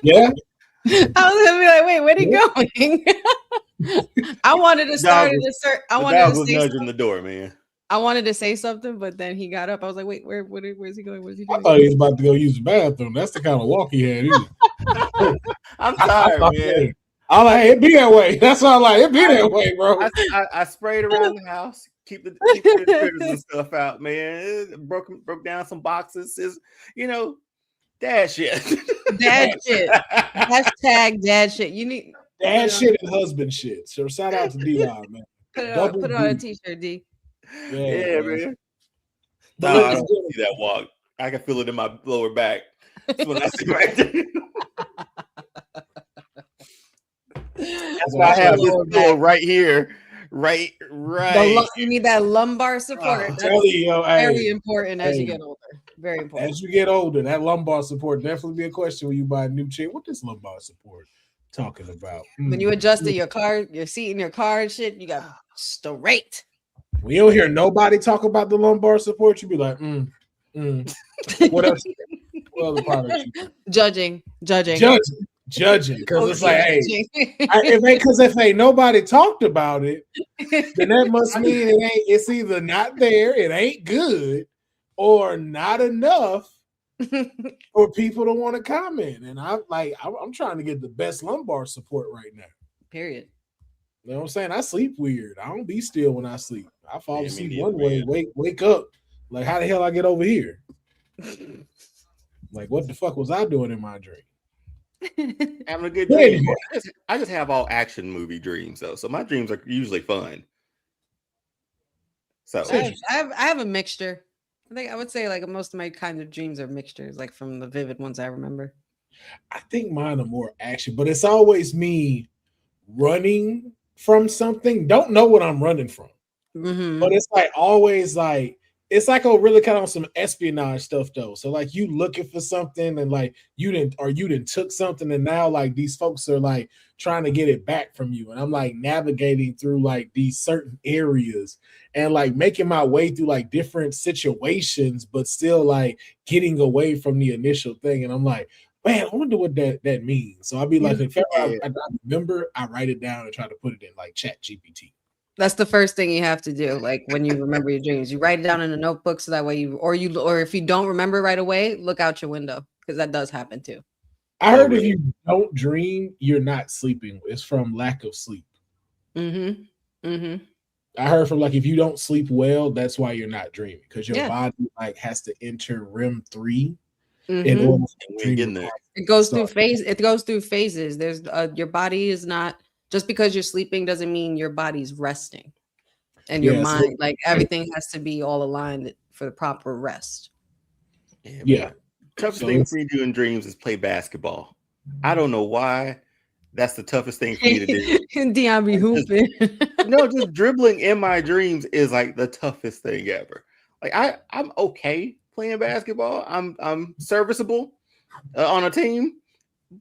Yeah. I was gonna be like, wait, where'd he going? I wanted to start at a certain. I wanted dog to was say nudging something. the door, man. I wanted to say something, but then he got up. I was like, wait, where's he going? What's he I doing? thought he was about to go use the bathroom. That's the kind of walk he had. I'm tired, man. I'm like, hey, it be that way. That's all I'm like. It be that way, bro. I sprayed around the house, keep the critters and stuff out, man. It broke down some boxes. Is dad shit. Dad shit. Hashtag dad shit. You need dad shit and husband shit. So shout out to Deonne, man. Put it on a t-shirt, D. Yeah, man. No, I don't see that walk. I can feel it in my lower back. That's what I see right there. That's why I have this pillow right here. Right. You need that lumbar support. That's very important as you get older. Very important. As you get older, that lumbar support definitely be a question when you buy a new chair. What is lumbar support talking about? When you adjusted your car, your seat in your car and shit, you got straight. When you don't hear nobody talk about the lumbar support, you be like, What else? What other products? Judging. Because it's like, hey, if ain't nobody talked about it, then that must mean it's either not there, it ain't good, or not enough for people to want to comment. And I'm trying to get the best lumbar support right now. Period. You know what I'm saying? I sleep weird. I don't be still when I sleep. I fall asleep one way, wake up. Like, how the hell I get over here? Like, what the fuck was I doing in my dream? Having a good dream. I just have all action movie dreams though, so my dreams are usually fun. So I have a mixture. I think I would say like most of my kind of dreams are mixtures, like from the vivid ones I remember. I think mine are more action, but it's always me running from something. Don't know what I'm running from, but it's like always like. It's like really kind of some espionage stuff though. So like you looking for something and like you didn't took something and now like these folks are like trying to get it back from you. And I'm like navigating through like these certain areas and like making my way through like different situations, but still like getting away from the initial thing. And I'm like, man, I wonder what that means. So I'll be like, if I remember, I write it down and try to put it in like Chat GPT. That's the first thing you have to do. Like when you remember your dreams, you write it down in a notebook so that way or if you don't remember right away, look out your window because that does happen too. I heard if you don't dream, you're not sleeping. It's from lack of sleep. I heard from like if you don't sleep well, that's why you're not dreaming because your body like has to enter REM 3 in order to dream in there. It goes through phases. There's your body is not. Just because you're sleeping doesn't mean your body's resting and your mind, like everything has to be all aligned for the proper rest. Yeah. Toughest thing for me to do in dreams is play basketball. I don't know why. That's the toughest thing for me to do. Deonne be hooping. Just dribbling in my dreams is like the toughest thing ever. Like I'm okay playing basketball. I'm serviceable on a team.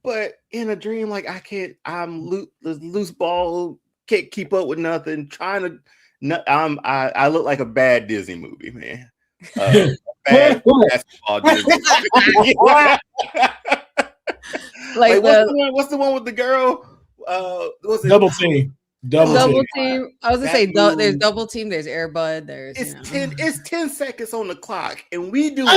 But in a dream, like I can't, I'm loose ball, can't keep up with nothing. I look like a bad Disney movie, man. Bad basketball Disney. like what's the one with the girl? What's it? Double team. Double team. I was gonna say there's double team. There's Air Bud. There's it's 10 seconds on the clock, and we do.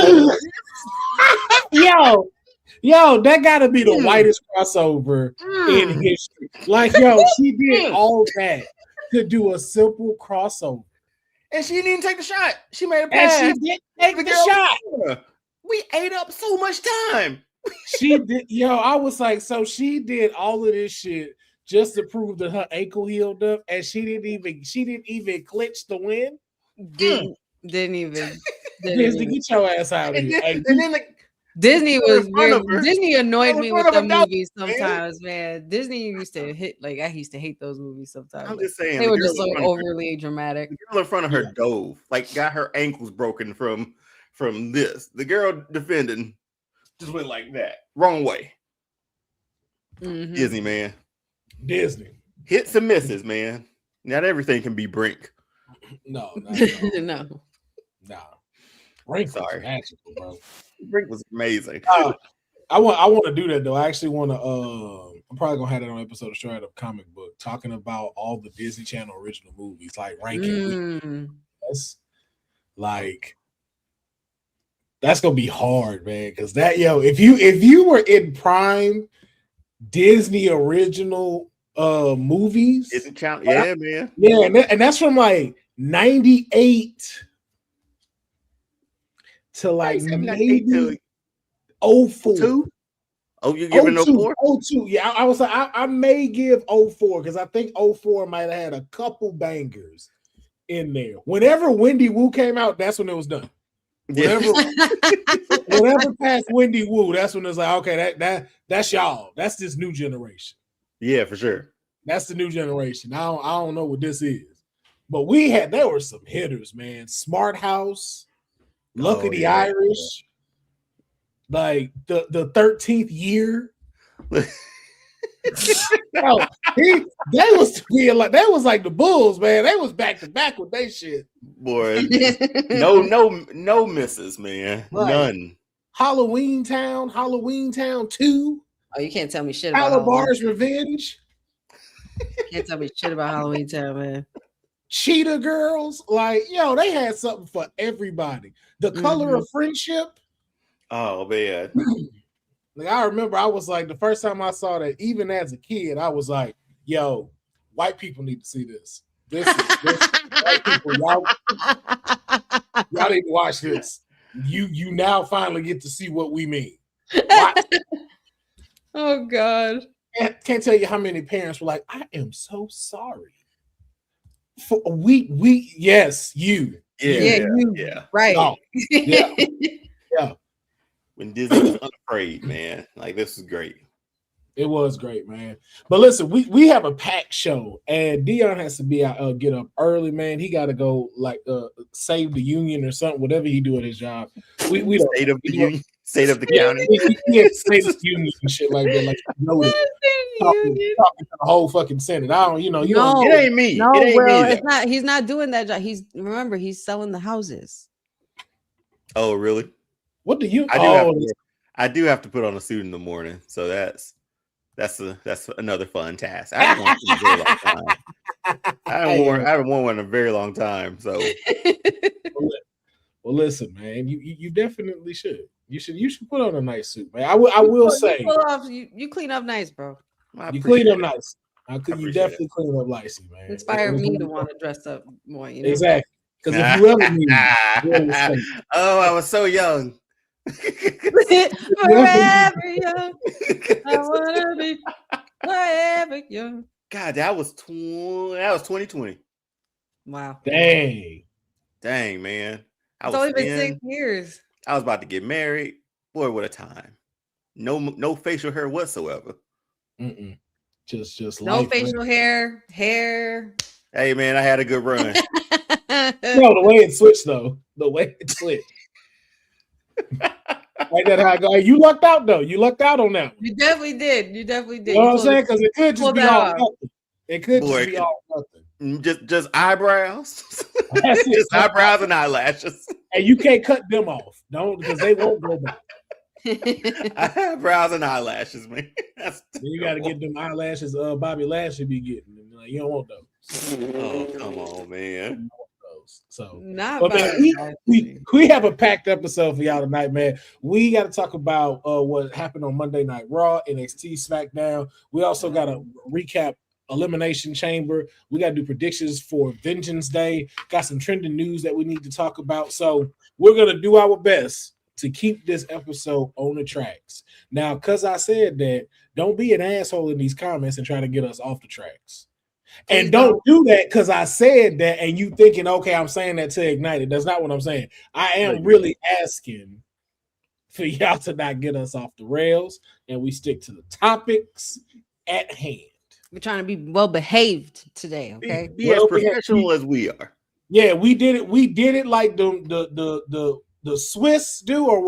Yo, that gotta be the whitest crossover in history. Like, she did all that to do a simple crossover. And she didn't even take the shot. She made a pass. And she did take the shot. We ate up so much time. She did, I was like, so she did all of this shit just to prove that her ankle healed up, and she didn't even clinch the win. Didn't even. Disney, get your ass out of here. And then Disney was weird. Disney annoyed me with the movies sometimes, man. Disney used to I used to hate those movies sometimes. I'm just saying they were just so overly dramatic. The girl in front of her dove, like got her ankles broken from this. The girl defending just went like that, wrong way. Disney, man. Disney hits and misses, man. Not everything can be Brink. No. No. Brink, sorry, magical, bro. Drink was amazing. I want to do that though. I actually want to. I'm probably gonna have that on an episode of Straight Up Comic Book, talking about all the Disney Channel original movies, like ranking. That's like that's gonna be hard, man. Because that if you were in prime Disney original movies, Disney Channel, yeah, man, yeah, and that's from like 98 to like maybe 04. Oh, you're giving 04? 02. Yeah, I was like, I may give 04 because I think 04 might have had a couple bangers in there. Whenever Wendy Wu came out, that's when it was done. Whatever past Wendy Wu, that's when it's like, okay, that's y'all. That's this new generation. Yeah, for sure. That's the new generation. I don't know what this is. But there were some hitters, man. Smart House, Lucky the Irish. Like the 13th year. They was like the Bulls, man. They was back to back with they shit. Boy, no misses, man. Right. None. Halloween Town 2. Oh, you can't tell me shit about Calabar's Revenge. Can't tell me shit about Halloween Town, man. Cheetah Girls, like they had something for everybody. The Color of Friendship. Oh man. Like I remember I was like, the first time I saw that, even as a kid, I was like, yo, white people need to see this. This white people, y'all need to watch this. You now finally get to see what we mean. Oh God. I can't tell you how many parents were like, I am so sorry. For we yes, you. Yeah. Right. No. Yeah. Yeah. When Disney was unafraid, man. Like, this is great. It was great, man. But listen, we have a packed show, and Deonne has to be out, get up early, man. He got to go like save the union or something, whatever he do at his job. We state of the union, state of the county, state of the union and shit like that. Like talking to the whole fucking Senate. I don't, it ain't me. No, it ain't Will, me, it's not. He's not doing that job. He's selling the houses. Oh, really? What do you? I do have to put on a suit in the morning, so that's another fun task. I haven't worn in a very long time. I haven't worn one in a very long time. So, well, listen, man, you definitely should. You should put on a nice suit, man. I will say you clean up nice, bro. You clean up nice. You definitely clean up nicely, man. Inspired me to want to dress up more. You know? Exactly. Because if you ever need me, I was so young. Forever young. I wanna be forever young. God, that was 2020. Wow. Dang, man. It's only been 6 years. I was about to get married. Boy, what a time. No facial hair whatsoever. Just no facial hair. Hey man, I had a good run. No, the way it switched though. The way it switched. Like that how I go. Hey, you lucked out though. You lucked out on that one. You definitely did. You know what I'm saying? Because it could just be all nothing. It could just be all nothing. Just eyebrows. Just eyebrows and eyelashes. And you can't cut them off. Don't, because they won't go back. Eyebrows and eyelashes, man. You got to get them eyelashes Bobby Lashley be getting. Like, you don't want those. Oh, come on, man. So, but man, we have a packed episode for y'all tonight, man. We got to talk about what happened on Monday Night Raw, NXT, SmackDown. We also got to recap Elimination Chamber. We got to do predictions for Vengeance Day. Got some trending news that we need to talk about. So we're gonna do our best to keep this episode on the tracks. Now, because I said that, don't be an asshole in these comments and try to get us off the tracks. And don't do that because I said that and you thinking, okay, I'm saying that to ignite it. That's not what I'm saying. I am really asking for y'all to not get us off the rails and we stick to the topics at hand. We're trying to be well behaved today, okay? Be as professional as we are. Yeah, we did it. We did it like the Swiss do, or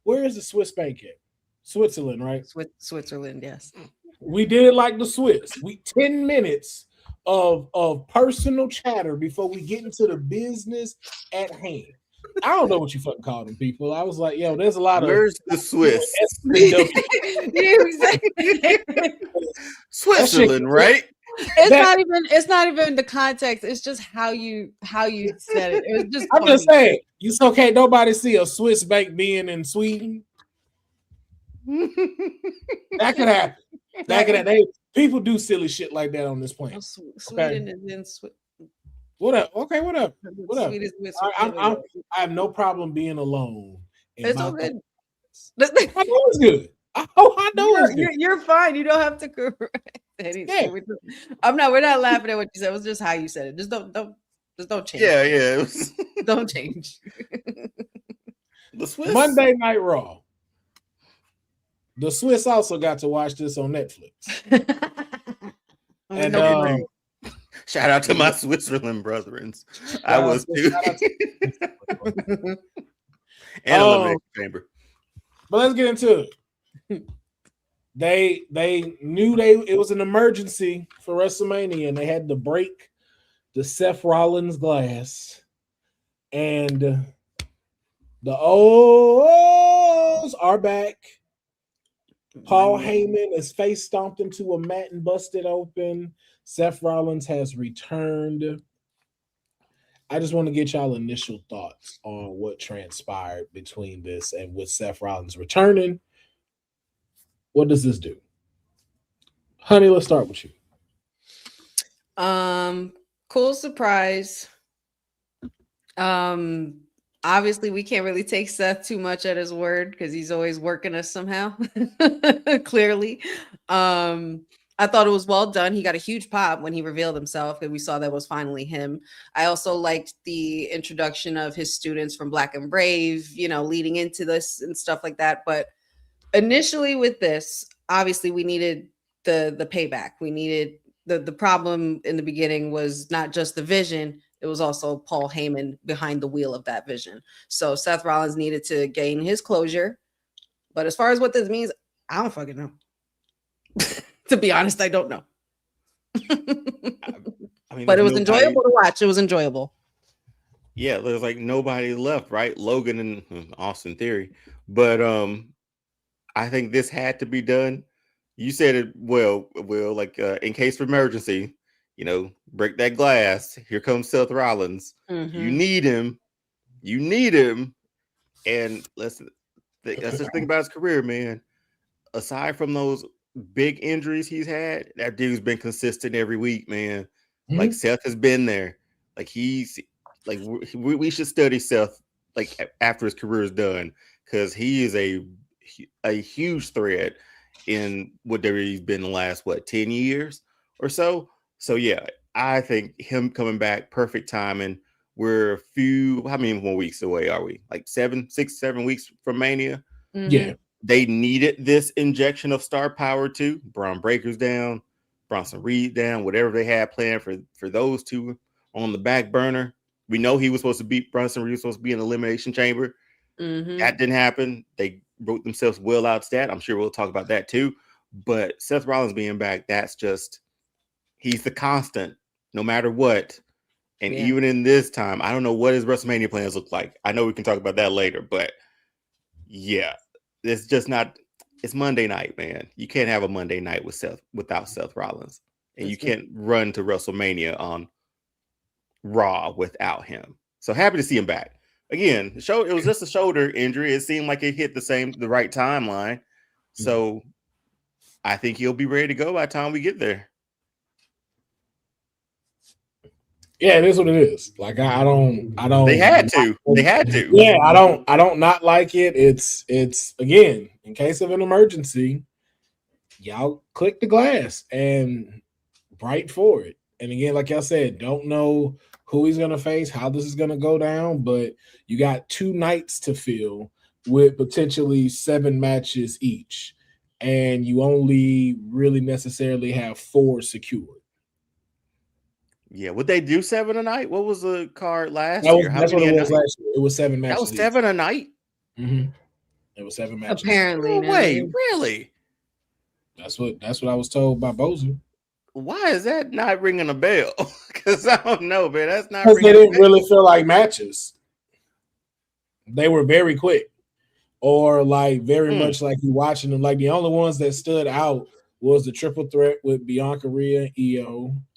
where is the Swiss bank at? Switzerland, right? Switzerland, yes. We did it like the Swiss. 10 minutes of personal chatter before we get into the business at hand. I don't know what you fucking call them people. I was like, yo, there's a lot Where's the Swiss? Switzerland, right? It's not even the context. It's just how you said it. It was just. I'm just saying. You so can't nobody see a Swiss bank being in Sweden. That could happen. That could happen. People do silly shit like that on this planet. Sweden is in Sweden. What up? Okay, what up? What up? I have no problem being alone. It's all good. I know it's good. I know it's good. You're fine. You don't have to correct anything. Yeah. We're not laughing at what you said. It was just how you said it. Just don't change. Yeah. Don't change. The Swiss. Monday Night Raw. The Swiss also got to watch this on Netflix. And shout out to my Switzerland brethren. I was too. And Elimination Chamber. But let's get into it. They knew it was an emergency for WrestleMania, and they had to break the Seth Rollins glass. And the O's are back. Paul Heyman is face stomped into a mat and busted open. Seth Rollins has returned. I just want to get y'all initial thoughts on what transpired between this and with Seth Rollins returning. What does this do? Honey, let's start with you. Cool surprise. Obviously, we can't really take Seth too much at his word because he's always working us somehow. Clearly. I thought it was well done. He got a huge pop when he revealed himself, and we saw that was finally him. I also liked the introduction of his students from Black and Brave, leading into this and stuff like that. But initially with this, obviously we needed the payback. We needed the problem in the beginning was not just the vision. It was also Paul Heyman behind the wheel of that vision. So Seth Rollins needed to gain his closure. But as far as what this means, I don't fucking know. To be honest, I don't know. But it was enjoyable to watch. It was enjoyable. Yeah, there's like nobody left, right? Logan and Austin Theory. But I think this had to be done. You said it well, like in case of emergency, break that glass. Here comes Seth Rollins. Mm-hmm. You need him. And let's just think about his career, man. Aside from those big injuries he's had, that dude's been consistent every week, man. Mm-hmm. Like Seth has been there. Like he's like we should study Seth like after his career is done because he is a huge threat in whatever he's been the last 10 years or so. So yeah, I think him coming back, perfect timing. We're how many more weeks away are we? Like 6, 7 weeks from Mania. Mm-hmm. Yeah. They needed this injection of star power too. Braun Breaker's down, Bronson Reed down, whatever they had planned for those two on the back burner. We know he was supposed to beat Bronson Reed, was supposed to be in the Elimination Chamber. Mm-hmm. That didn't happen. They wrote themselves well out stat. I'm sure we'll talk about that too. But Seth Rollins being back, he's the constant no matter what. And even in this time, I don't know what his WrestleMania plans look like. I know we can talk about that later, but yeah. It's just not. It's Monday night, man. You can't have a Monday night without Seth Rollins, and you can't run to WrestleMania on Raw without him. So happy to see him back again. It was just a shoulder injury. It seemed like it hit the right timeline. So I think he'll be ready to go by the time we get there. Yeah, it is what it is. Like I don't. They had to. Yeah, I don't not like it. It's again in case of an emergency, y'all click the glass and bright for it. And again, like I said, don't know who he's gonna face, how this is gonna go down, but you got 2 nights to fill with potentially 7 matches each, and you only really necessarily have 4 secured. Yeah, would they do 7 a night? What was the card last year? That's what it was last year. It was 7 matches. That was 7 a night? Mm-hmm. It was 7 matches. Apparently. No way, really? That's what I was told by Bozer. Why is that not ringing a bell? Because I don't know, man. That's not because they didn't really feel like matches. They were very quick, or like very much like you watching them. Like the only ones that stood out was the triple threat with Bianca Rhea and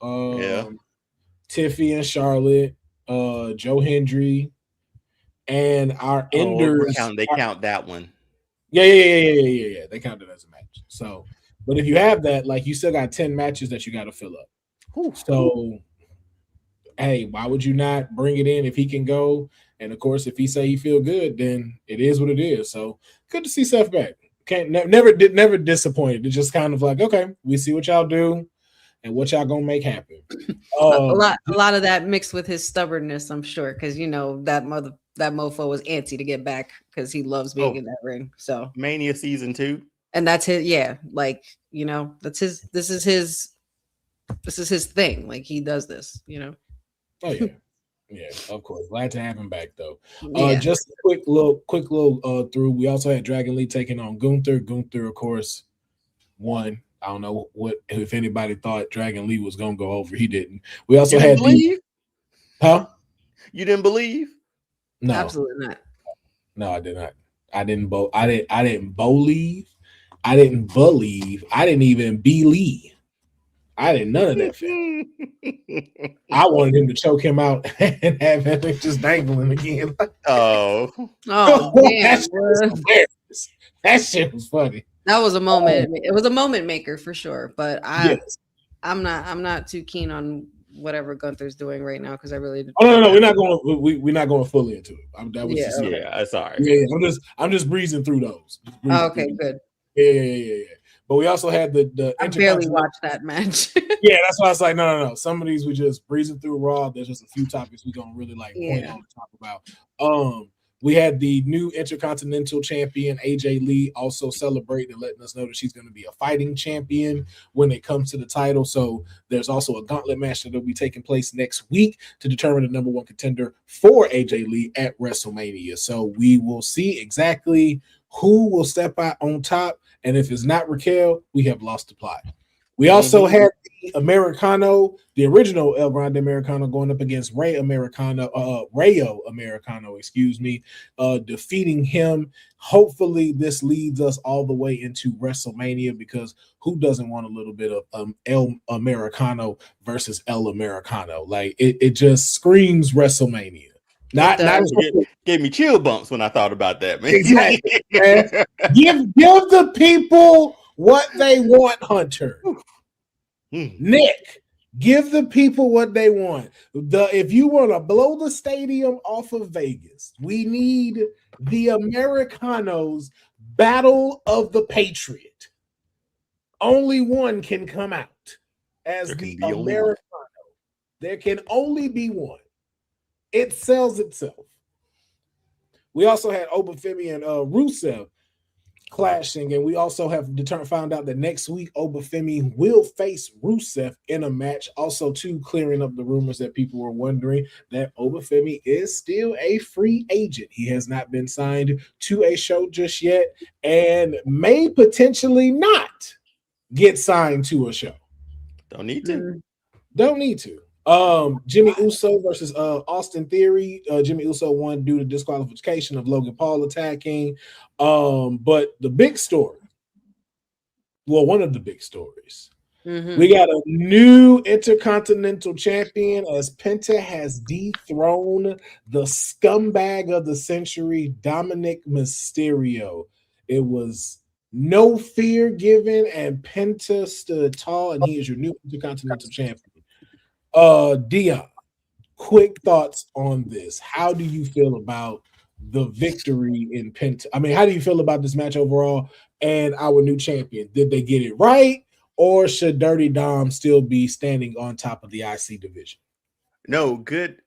Io, Tiffy and Charlotte, Joe Hendry, and our enders. They count that one. Yeah. They count it as a match. So, but if you have that, like you still got 10 matches that you got to fill up. So, hey, why would you not bring it in if he can go? And of course, if he say he feel good, then it is what it is. So good to see Seth back. Never disappointed. It's just kind of like, okay, we see what y'all do and what y'all gonna make happen. A lot of that mixed with his stubbornness, I'm sure, because that mofo was antsy to get back because he loves being in that ring. So Mania season 2, and that's his. Yeah, like that's his. This is his thing. Like he does this. Oh yeah. Yeah, of course. Glad to have him back though. Yeah. Just a quick little through. We also had Dragon Lee taking on Gunther. Gunther, of course, won. I don't know if anybody thought Dragon Lee was gonna go over. He didn't. We also had You didn't believe? No, absolutely not. No, I did not. I didn't believe. I didn't believe. I didn't even believe. I didn't none of that. I wanted him to choke him out and have him just dangling again. Damn! That shit was funny. That was a moment. It was a moment maker for sure. But I'm not too keen on whatever Gunther's doing right now because I really. No. We're not going fully into it. Sorry. Yeah, I'm just breezing through those. Okay, good. Yeah. But we also had the I barely watched that match. Yeah, that's why I was like, no. Some of these we just breezing through raw. There's just a few topics we're gonna really point on to talk about. We had the new Intercontinental Champion AJ Lee also celebrating and letting us know that she's going to be a fighting champion when it comes to the title. So there's also a gauntlet match that will be taking place next week to determine the number one contender for AJ Lee at WrestleMania. So we will see exactly who will step out on top. And if it's not Raquel, we have lost the plot. We also had the Americano, the original El Grande Americano, going up against Rayo Americano, defeating him. Hopefully, this leads us all the way into WrestleMania because who doesn't want a little bit of El Americano versus El Americano? Like it just screams WrestleMania. Not gave me chill bumps when I thought about that, man. Exactly. give the people what they want, Hunter. Nick, give the people what they want. If you want to blow the stadium off of Vegas, we need the Americanos Battle of the Patriot. Only one can come out as the Americano. There can only be one. It sells itself. We also had Obafemi and Rusev clashing, and we also have found out that next week Obafemi will face Rusev in a match. Also, too, clearing up the rumors that people were wondering that Obafemi is still a free agent. He has not been signed to a show just yet, and may potentially not get signed to a show. Don't need to. Jimmy Uso versus Austin Theory. Jimmy Uso won due to disqualification of Logan Paul attacking. But the big story, one of the big stories, we got a new Intercontinental Champion as Penta has dethroned the scumbag of the century, Dominic Mysterio. It was no fear given, and Penta stood tall, and he is your new Intercontinental Champion. Deonne, quick thoughts on this. How do you feel about the victory in Penta? I mean, how do you feel about this match overall and our new champion? Did they get it right, or should Dirty Dom still be standing on top of the IC division? No, good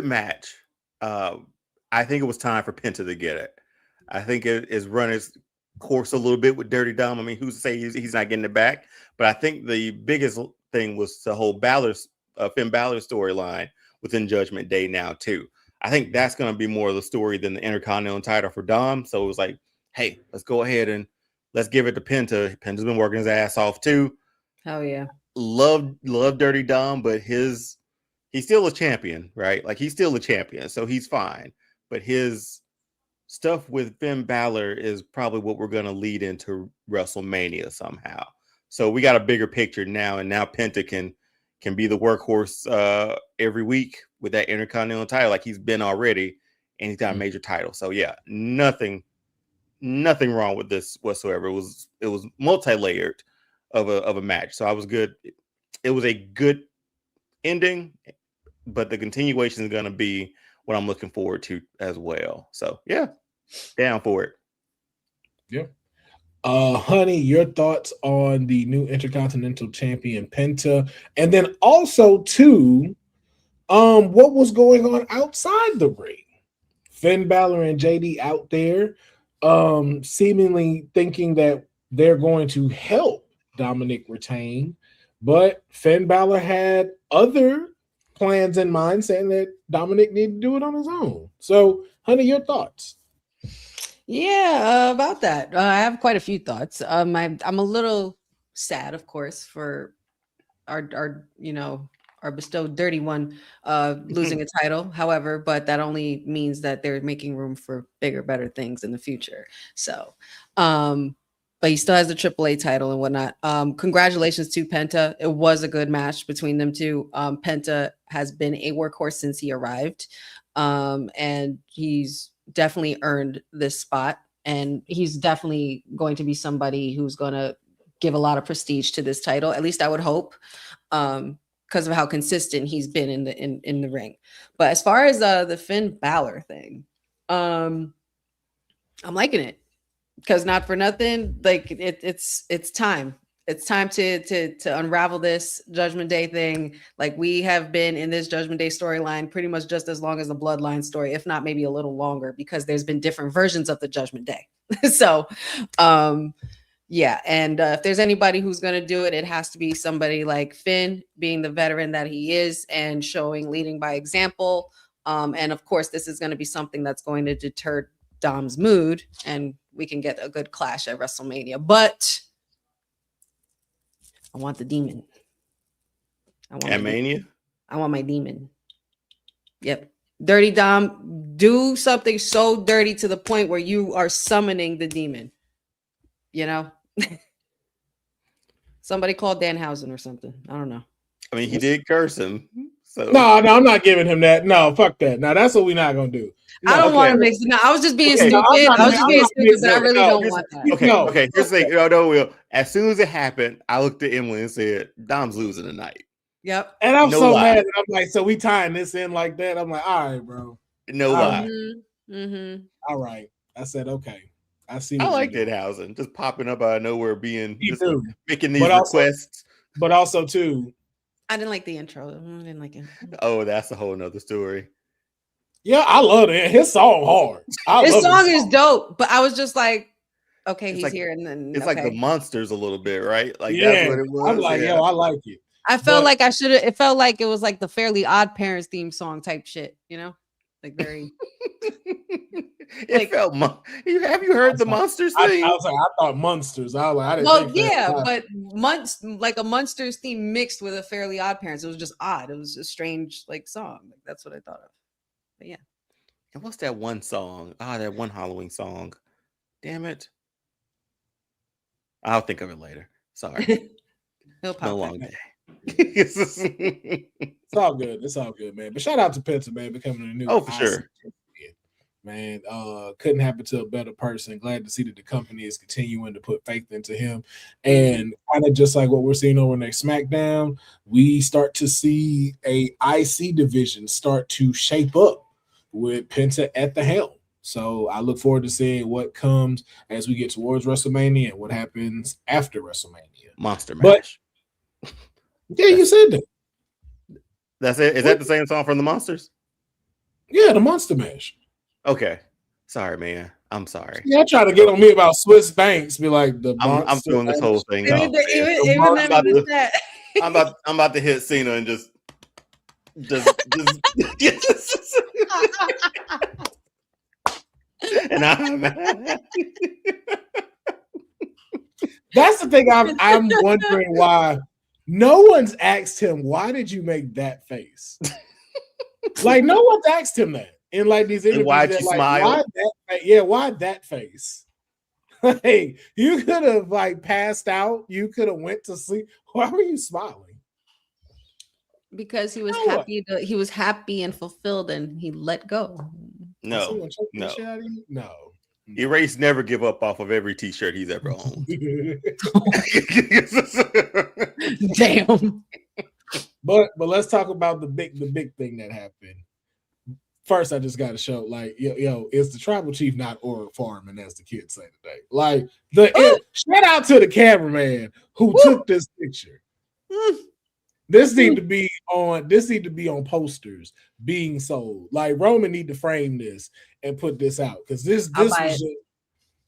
match. I think it was time for Penta to get it. I think it is run its course a little bit with Dirty Dom. I mean, who's to say he's not getting it back? But I think the biggest thing was the whole Finn Balor storyline within Judgment Day now too. I think that's going to be more of the story than the Intercontinental title for Dom. So it was like, hey, let's go ahead and let's give it to Penta. Penta's been working his ass off too. Hell yeah. Love Dirty Dom, but he's still a champion, right? Like he's still a champion, so he's fine. But his stuff with Finn Balor is probably what we're going to lead into WrestleMania somehow. So we got a bigger picture now, and now Penta can be the workhorse every week with that Intercontinental title like he's been already, and he's got a major title. So yeah, nothing wrong with this whatsoever. It was multi-layered of a match. So I was good. It was a good ending, but the continuation is going to be what I'm looking forward to as well. So yeah, down for it. Yeah. Honey, your thoughts on the new Intercontinental Champion Penta, and then also too, what was going on outside the ring? Finn Balor and JD out there, seemingly thinking that they're going to help Dominic retain, but Finn Balor had other plans in mind, saying that Dominic needed to do it on his own. So, honey, your thoughts? Yeah, about that. I have quite a few thoughts. I'm a little sad, of course, for our our bestowed dirty one losing a title. However, but that only means that they're making room for bigger, better things in the future. So, but he still has the AAA title and whatnot. Congratulations to Penta. It was a good match between them two. Penta has been a workhorse since he arrived, and he's definitely earned this spot, and he's definitely going to be somebody who's going to give a lot of prestige to this title. At least I would hope, because of how consistent he's been in the ring. But as far as the Finn Balor thing, I'm liking it, because not for nothing, like it's time. It's time to unravel this Judgment Day thing. Like, we have been in this Judgment Day storyline pretty much just as long as the Bloodline story, if not maybe a little longer, because there's been different versions of the Judgment Day. So, yeah. And if there's anybody who's going to do it, it has to be somebody like Finn, being the veteran that he is and leading by example. And of course, this is going to be something that's going to deter Dom's mood, and we can get a good clash at WrestleMania. But I want the demon. I want my demon. Yep. Dirty Dom, do something so dirty to the point where you are summoning the demon. You know? Somebody called Danhausen or something. I don't know. I mean, he did curse him. So No, I'm not giving him that. No, fuck that. No, that's what we're not gonna do. No, I don't want to mix it. No, I was just being stupid. But I really don't want that. Okay. Here's the thing. No, Will. As soon as it happened, I looked at Emily and said, "Dom's losing tonight." Yep. And I'm mad. That I'm like, so we tying this in like that? I'm like, all right, bro. No lie. Mm-hmm. All right. I said, okay. I see. I like Danhausen just popping up out of nowhere, making these requests. requests. But also, too, I didn't like the intro. I didn't like it. Oh, that's a whole nother story. Yeah, I love it. His song hard. His song is dope, but I was just like, okay, he's here, and then it's like the Monsters a little bit, right? Like, yeah, that's what it was. I'm like, yo, I like it. I felt like I should have. It felt like it was like the Fairly Odd Parents theme song type shit, you know, like very. It felt. Have you heard the Monsters thing? I was like, I thought Monsters. I was like, I didn't. Well, yeah, but like a Monsters theme mixed with a Fairly Odd Parents. It was just odd. It was a strange like song. Like, that's what I thought of. But yeah. And what's that one song? That one Halloween song. Damn it. I'll think of it later. Sorry. He'll pop no long day. It's all good. It's all good, man. But shout out to Penta, man, becoming a new. Oh, for sure. Man, couldn't happen to a better person. Glad to see that the company is continuing to put faith into him. And kind of just like what we're seeing over next SmackDown, we start to see a IC division start to shape up with Penta at the helm. So I look forward to seeing what comes as we get towards WrestleMania and what happens after WrestleMania. Monster Mash. Yeah, you said that. That's it. Is that the same song from the Monsters? Yeah, the Monster Mash. Okay. Sorry, man. I'm sorry. Yeah, try to get on me about Swiss Banks. Be like, I'm doing this whole thing. I'm about to hit Cena and just and that's the thing. I'm wondering why no one's asked him, why did you make that face? Like, no one's asked him that. in like these interviews. Why'd you like, smile? Why that face? Hey, you could have like passed out. You could have went to sleep. Why were you smiling? Because he was happy. He was happy and fulfilled, and he let go. No. No. Erase never give up off of every T-shirt he's ever owned. Damn. But let's talk about the big thing that happened. First, I just got to show, like, yo, is the tribal chief not or farming, as the kids say today? Like, shout out to the cameraman who took this picture. This need to be on posters being sold. Like, Roman need to frame this and put this out because this was just,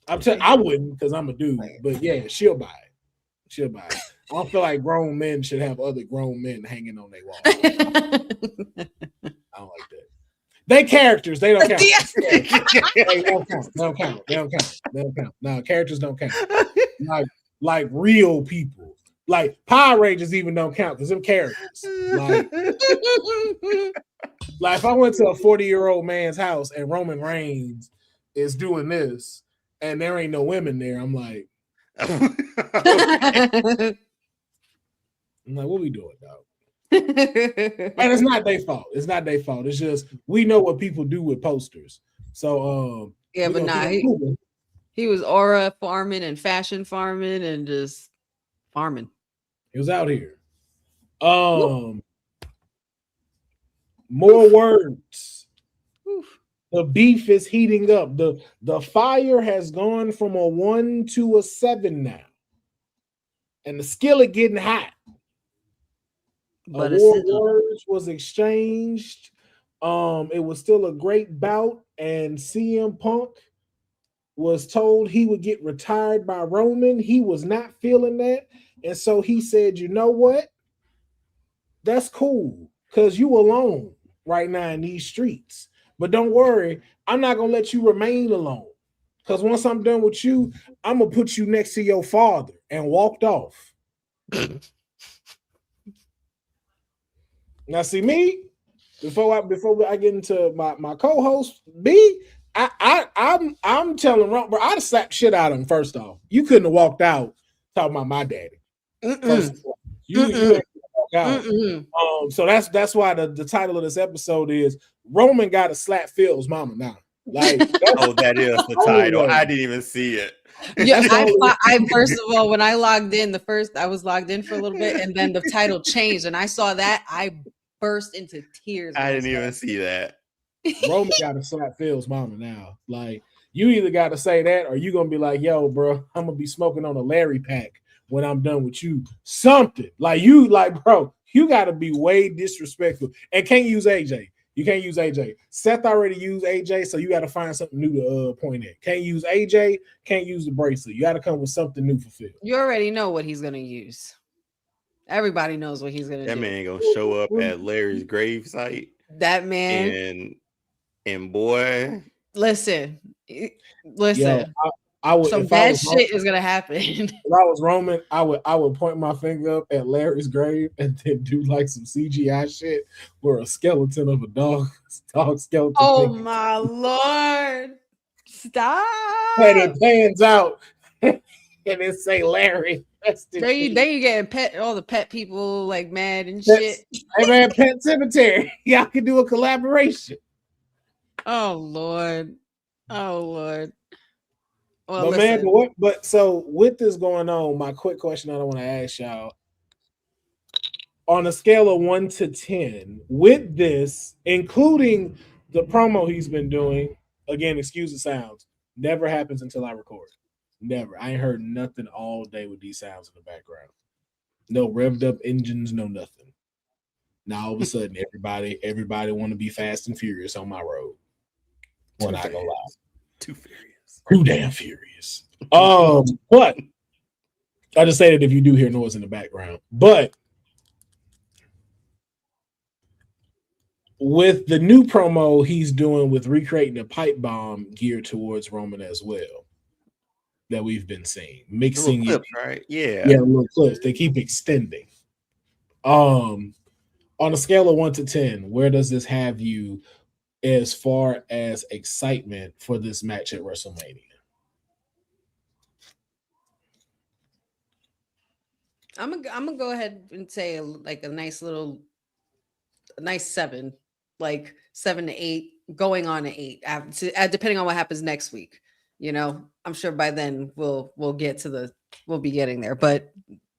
I wouldn't because I'm a dude, but yeah, she'll buy it. She'll buy it. I don't feel like grown men should have other grown men hanging on their wall. I don't like that. They characters, they don't count. They don't count. No, characters don't count. Like real people. Like Power Rangers even don't count because them characters. Like if I went to a 40-year-old man's house and Roman Reigns is doing this and there ain't no women there, I'm like, what we doing, dog? And it's not their fault. It's just we know what people do with posters. So yeah, but nah, he was aura farming and fashion farming and just farming. He was out here. More words. Oof. The beef is heating up. The fire has gone from a 1 to a 7 now. And the skillet getting hot. But words was exchanged. It was still a great bout, and CM Punk was told he would get retired by Roman. He was not feeling that, and so he said, "You know what? That's cool, because you alone right now in these streets. But don't worry, I'm not gonna let you remain alone. Because once I'm done with you, I'm gonna put you next to your father," and walked off. Now, see me, before I get into my co-host, I'm telling Ron, bro, I'd have slapped shit out of him. First off, you couldn't have walked out talking about my daddy. First of all, you ain't walk out. So that's why the title of this episode is Roman got to slap Phil's mama now. Like, that is the title. I didn't even see it. Yeah, I first of all, when I logged in, I was logged in for a little bit, and then the title changed, and I saw that, I burst into tears. I didn't even see that. Roman got to slap Phil's mama now. Like, you either got to say that, or you gonna be like, "Yo, bro, I'm gonna be smoking on a Larry pack when I'm done with you." Something like bro, you got to be way disrespectful, and can't use AJ. You can't use AJ. Seth already used AJ, so you got to find something new to point at. Can't use AJ, can't use the bracelet. You got to come with something new for Phil. You already know what he's going to use. Everybody knows what he's going to do. That man going to show up at Larry's gravesite. That man. And boy. Listen. Yo, I would, some bad shit is gonna happen. If I was Roman, I would point my finger up at Larry's grave and then do like some CGI shit where a skeleton of a dog skeleton. Oh my Lord! Stop. And it pans out and it say Larry. Then you getting all the pet people like mad and shit. Hey man, Pet Cemetery. Y'all can do a collaboration. Oh Lord. Well, but so with this going on, my quick question I want to ask y'all, on a scale of 1 to 10, with this, including the promo he's been doing, again, excuse the sounds, never happens until I record. Never. I ain't heard nothing all day with these sounds in the background. No revved up engines, no nothing. Now all of a sudden, everybody want to be fast and furious on my road. We're not gonna lie. Too furious. Too damn furious. But I just say that if you do hear noise in the background. But with the new promo he's doing with recreating a pipe bomb geared towards Roman as well, that we've been seeing. Mixing clips, right? Yeah, little clips. They keep extending. On a scale of 1 to 10, where does this have you as far as excitement for this match at WrestleMania? I'm gonna go ahead and say like a nice 7, like 7 to 8, going on to 8, depending on what happens next week. I'm sure by then we'll be getting there. But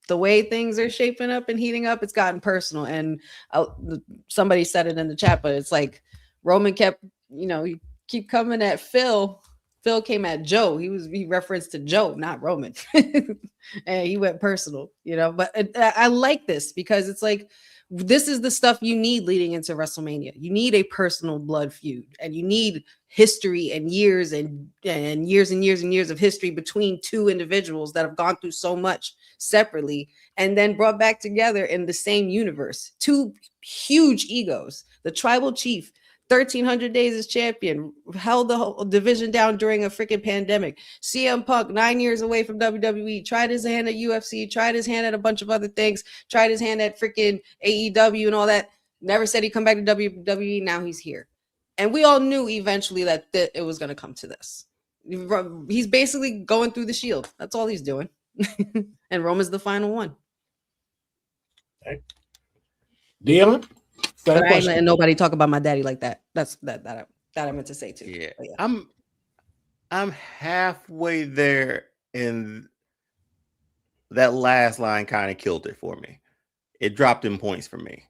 the way things are shaping up and heating up, it's gotten personal. And somebody said it in the chat, but it's like Roman kept, you keep coming at Phil. Phil came at Joe. He referenced to Joe, not Roman. And he went personal, but I like this because it's like, this is the stuff you need leading into WrestleMania. You need a personal blood feud, and you need history and years and years and years and years of history between two individuals that have gone through so much separately and then brought back together in the same universe. Two huge egos. The tribal chief, 1,300 days as champion, held the whole division down during a freaking pandemic. CM Punk, 9 years away from WWE, tried his hand at UFC, tried his hand at a bunch of other things, tried his hand at freaking AEW and all that. Never said he'd come back to WWE. Now he's here. And we all knew eventually that it was going to come to this. He's basically going through the Shield. That's all he's doing. And Roman's the final one. Okay. Deonne? But I ain't letting nobody talk about my daddy like that. That's that I meant to say too. Yeah. Yeah. I'm halfway there, and that last line kind of killed it for me. It dropped in points for me.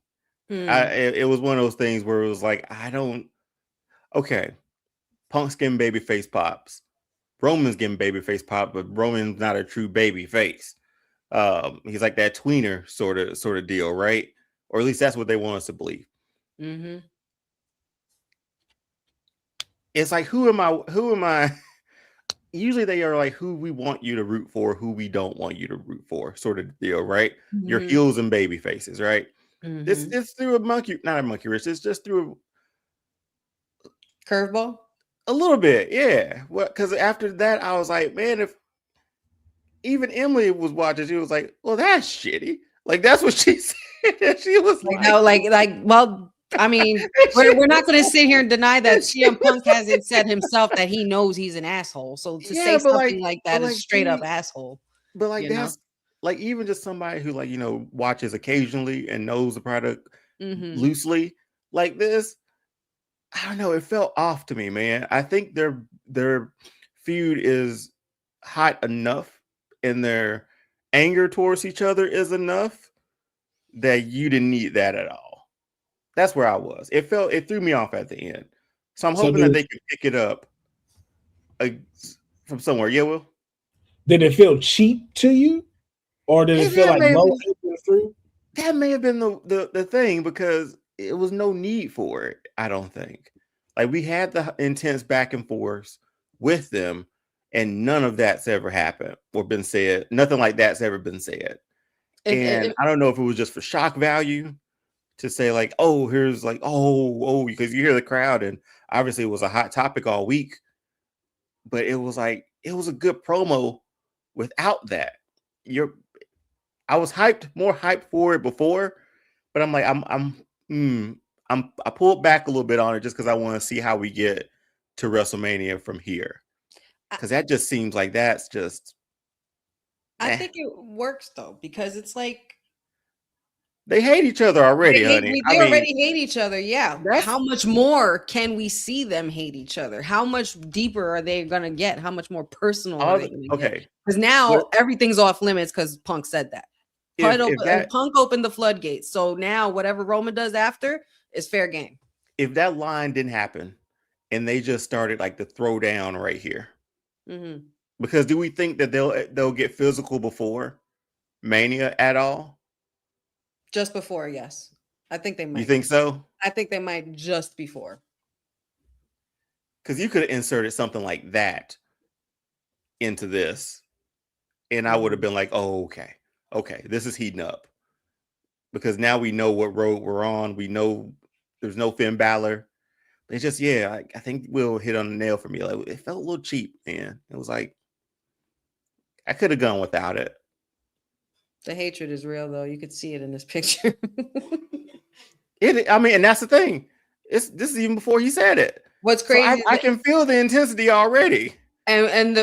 It was one of those things where it was like, okay, Punk's getting baby face pops. Roman's getting baby face pop, but Roman's not a true baby face. He's like that tweener sort of deal, right? Or at least that's what they want us to believe. Mm-hmm. It's like, who am I? Usually they are like, who we want you to root for, who we don't want you to root for, sort of deal, right? Mm-hmm. Your heels and baby faces, right? Mm-hmm. This through not a monkey wrench. It's just through a curveball. A little bit, yeah. Well, because after that, I was like, man, if even Emily was watching, she was like, well, that's shitty. Like, that's what she said. She was well, I mean, we're not going to sit here and deny that CM Punk hasn't said himself that he knows he's an asshole. So to say something like that is straight up asshole. But like, that's like, even just somebody who watches occasionally and knows the product loosely like this, I don't know. It felt off to me, man. I think their feud is hot enough, and their anger towards each other is enough that you didn't need that at all. That's where I was. It threw me off at the end. So I'm hoping that they can pick it up from somewhere. Yeah, Will? Did it feel cheap to you? Or did it feel like low through? That may have been the thing, because it was no need for it, I don't think. Like, we had the intense back and forth with them, and none of that's ever happened or been said. Nothing like that's ever been said. And I don't know if it was just for shock value to say like, oh, here's like, oh, because you hear the crowd, and obviously it was a hot topic all week. But it was like, it was a good promo without that. I was more hyped for it before, but I'm like, I pulled back a little bit on it just because I want to see how we get to WrestleMania from here. Because that just seems like that's just. I think it works though, because it's like they hate each other already, honey. They already hate each other. Yeah. How much more can we see them hate each other? How much deeper are they going to get? How much more personal are they going to get? Because now everything's off limits because Punk said that. Punk opened the floodgates. So now whatever Roman does after is fair game. If that line didn't happen and they just started like the throwdown right here. Mm-hmm. Because do we think that they'll get physical before Mania at all? Just before, yes. I think they might. You think so? I think they might just before. Because you could have inserted something like that into this, and I would have been like, oh, okay, this is heating up. Because now we know what road we're on. We know there's no Finn Balor. But it's just, I think Will hit on the nail for me. Like, it felt a little cheap, man. It was like, I could have gone without it. The hatred is real, though. You could see it in this picture. And that's the thing. This is even before he said it. What's crazy? So I can feel the intensity already. And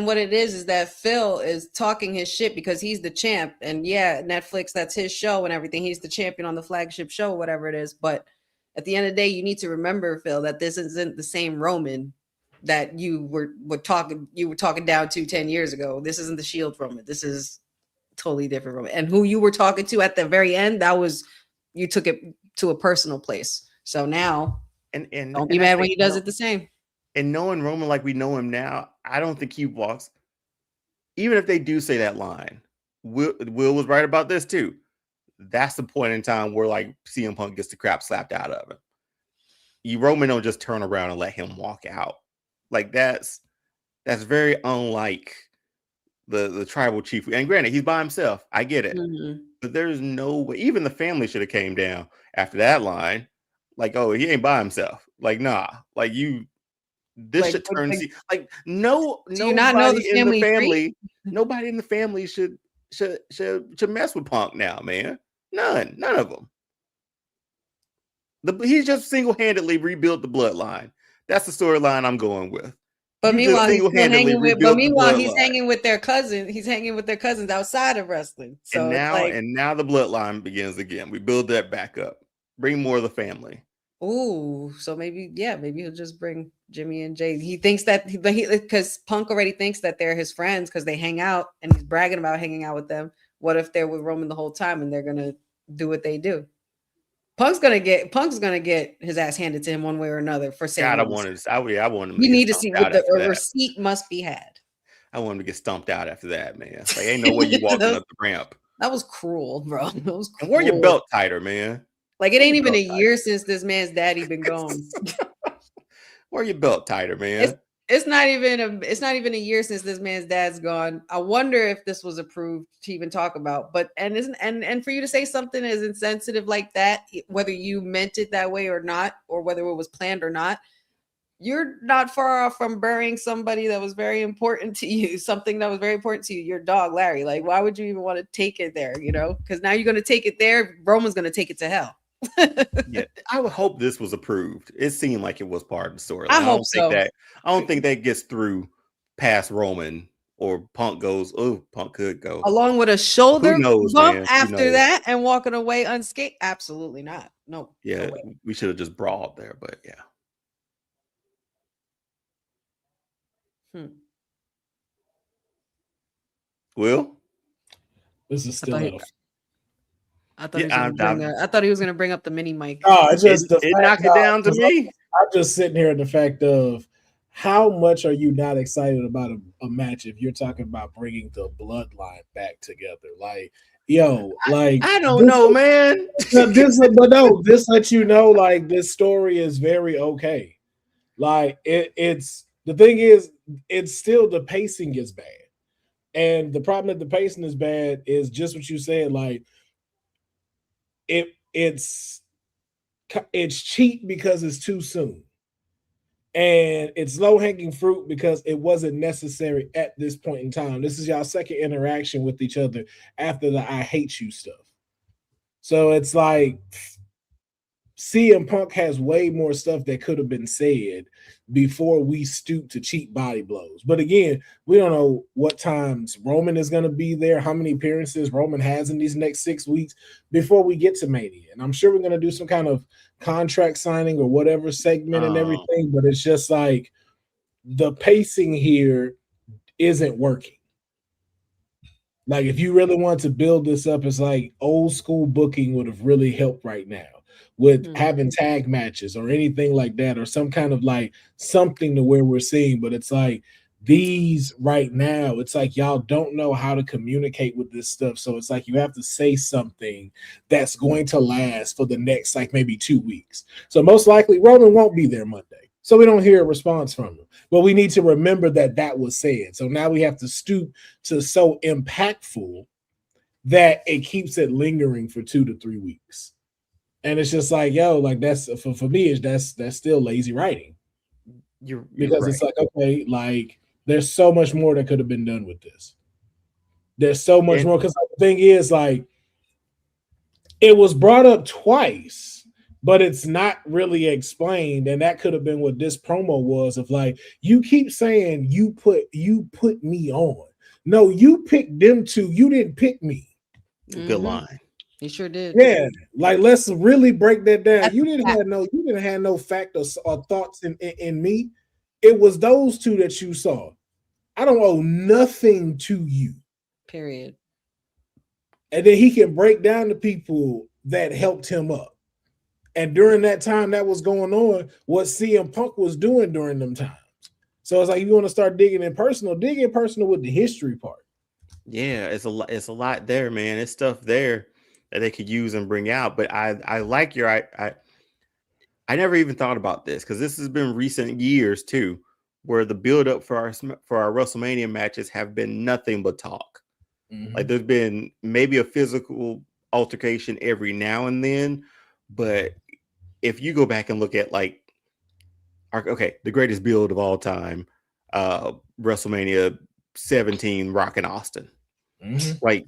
what it is that Phil is talking his shit because he's the champ, and yeah, Netflix, that's his show and everything. He's the champion on the flagship show, whatever it is. But at the end of the day, you need to remember, Phil, that this isn't the same Roman that you were talking down to 10 years ago. This isn't the Shield Roman. This is totally different Roman. And who you were talking to at the very end, you took it to a personal place. So now, and don't be mad when he does it the same. And knowing Roman like we know him now, I don't think he walks. Even if they do say that line, Will was right about this too. That's the point in time where like CM Punk gets the crap slapped out of him. Roman don't just turn around and let him walk out. Like that's very unlike the tribal chief. And granted, he's by himself. I get it. Mm-hmm. But there's no way. Even the family should have came down after that line. Like, oh, he ain't by himself. Like, nah. Like you. This should turn like nobody in the family. Nobody in the family should mess with Punk now, man. None of them. He's just single-handedly rebuilt the bloodline. That's the storyline I'm going with. But meanwhile, he's hanging with their cousin. He's hanging with their cousins outside of wrestling. So now the bloodline begins again. We build that back up. Bring more of the family. Ooh, so maybe he'll just bring Jimmy and Jay. He thinks that, because Punk already thinks that they're his friends because they hang out, and he's bragging about hanging out with them. What if they're with Roman the whole time and they're gonna do what they do? Punk's gonna get his ass handed to him one way or another for saying. God, I want him. You need to see what the receipt must be had. I want him to get stomped out after that, man. Like, ain't no way you walking up the ramp. That was cruel, bro. That was cruel. And wear your belt tighter, man. Like, it ain't even a year since this man's daddy been gone. Wear your belt tighter, man. It's not even a year since this man's dad's gone. I wonder if this was approved to even talk about. But and for you to say something as insensitive like that, whether you meant it that way or not, or whether it was planned or not, you're not far off from burying somebody that was very important to you, something that was very important to you, your dog, Larry. Like, why would you even want to take it there, Because now you're going to take it there. Roman's going to take it to hell. Yeah, I would hope this was approved. It seemed like it was part of the story. I hope so. I don't think that gets through past Roman, or Punk goes, oh, Punk could go. Along with a shoulder bump after that and walking away unscathed? Absolutely not. No. Yeah, no, we should have just brawled there, but yeah. Will? This is still I thought he was going to bring up the mini mic. Oh, it knocked it down to me. I'm just sitting here in the fact of how much are you not excited about a match if you're talking about bringing the bloodline back together? Like, yo, like I don't know, man. This lets you know, like, this story is very okay. Like, it's the thing is, it's still the pacing is bad, and the problem that the pacing is bad is just what you said, like. It's cheap because it's too soon, and it's low-hanging fruit because it wasn't necessary at this point in time. This is y'all second interaction with each other after the I hate you stuff. So it's like CM Punk has way more stuff that could have been said before we stoop to cheap body blows. But again, we don't know what times Roman is going to be there, how many appearances Roman has in these next 6 weeks before we get to Mania. And I'm sure we're going to do some kind of contract signing or whatever segment and everything, but it's just like the pacing here isn't working. Like, if you really want to build this up, it's like old school booking would have really helped right now. With having tag matches or anything like that, or some kind of like something to where we're seeing, but it's like these right now, it's like y'all don't know how to communicate with this stuff. So it's like you have to say something that's going to last for the next, like, maybe 2 weeks. So most likely Roman won't be there Monday. So we don't hear a response from him. But we need to remember that was said. So now we have to stoop to so impactful that it keeps it lingering for 2 to 3 weeks. And it's just like, yo, like, that's for me, that's still lazy writing. Because right. It's like, okay, like, there's so much more that could have been done with this. There's so much more, because the thing is, like, it was brought up twice but it's not really explained. And that could have been what this promo was of like, you keep saying you put me on. No, you picked them two. You didn't pick me. Good line. You sure did. Yeah, like let's really break that down. You didn't have no factors or thoughts in me. It was those two that you saw. I don't owe nothing to you. Period. And then he can break down the people that helped him up. And during that time that was going on, what CM Punk was doing during them times. So it's like you want to start dig in personal with the history part. Yeah, it's a lot there, man. It's stuff there that they could use and bring out. But I like your I never even thought about this because this has been recent years too, where the build up for our WrestleMania matches have been nothing but talk. Mm-hmm. Like there's been maybe a physical altercation every now and then, but if you go back and look at like the greatest build of all time, WrestleMania 17, Rock and Austin. Mm-hmm. Like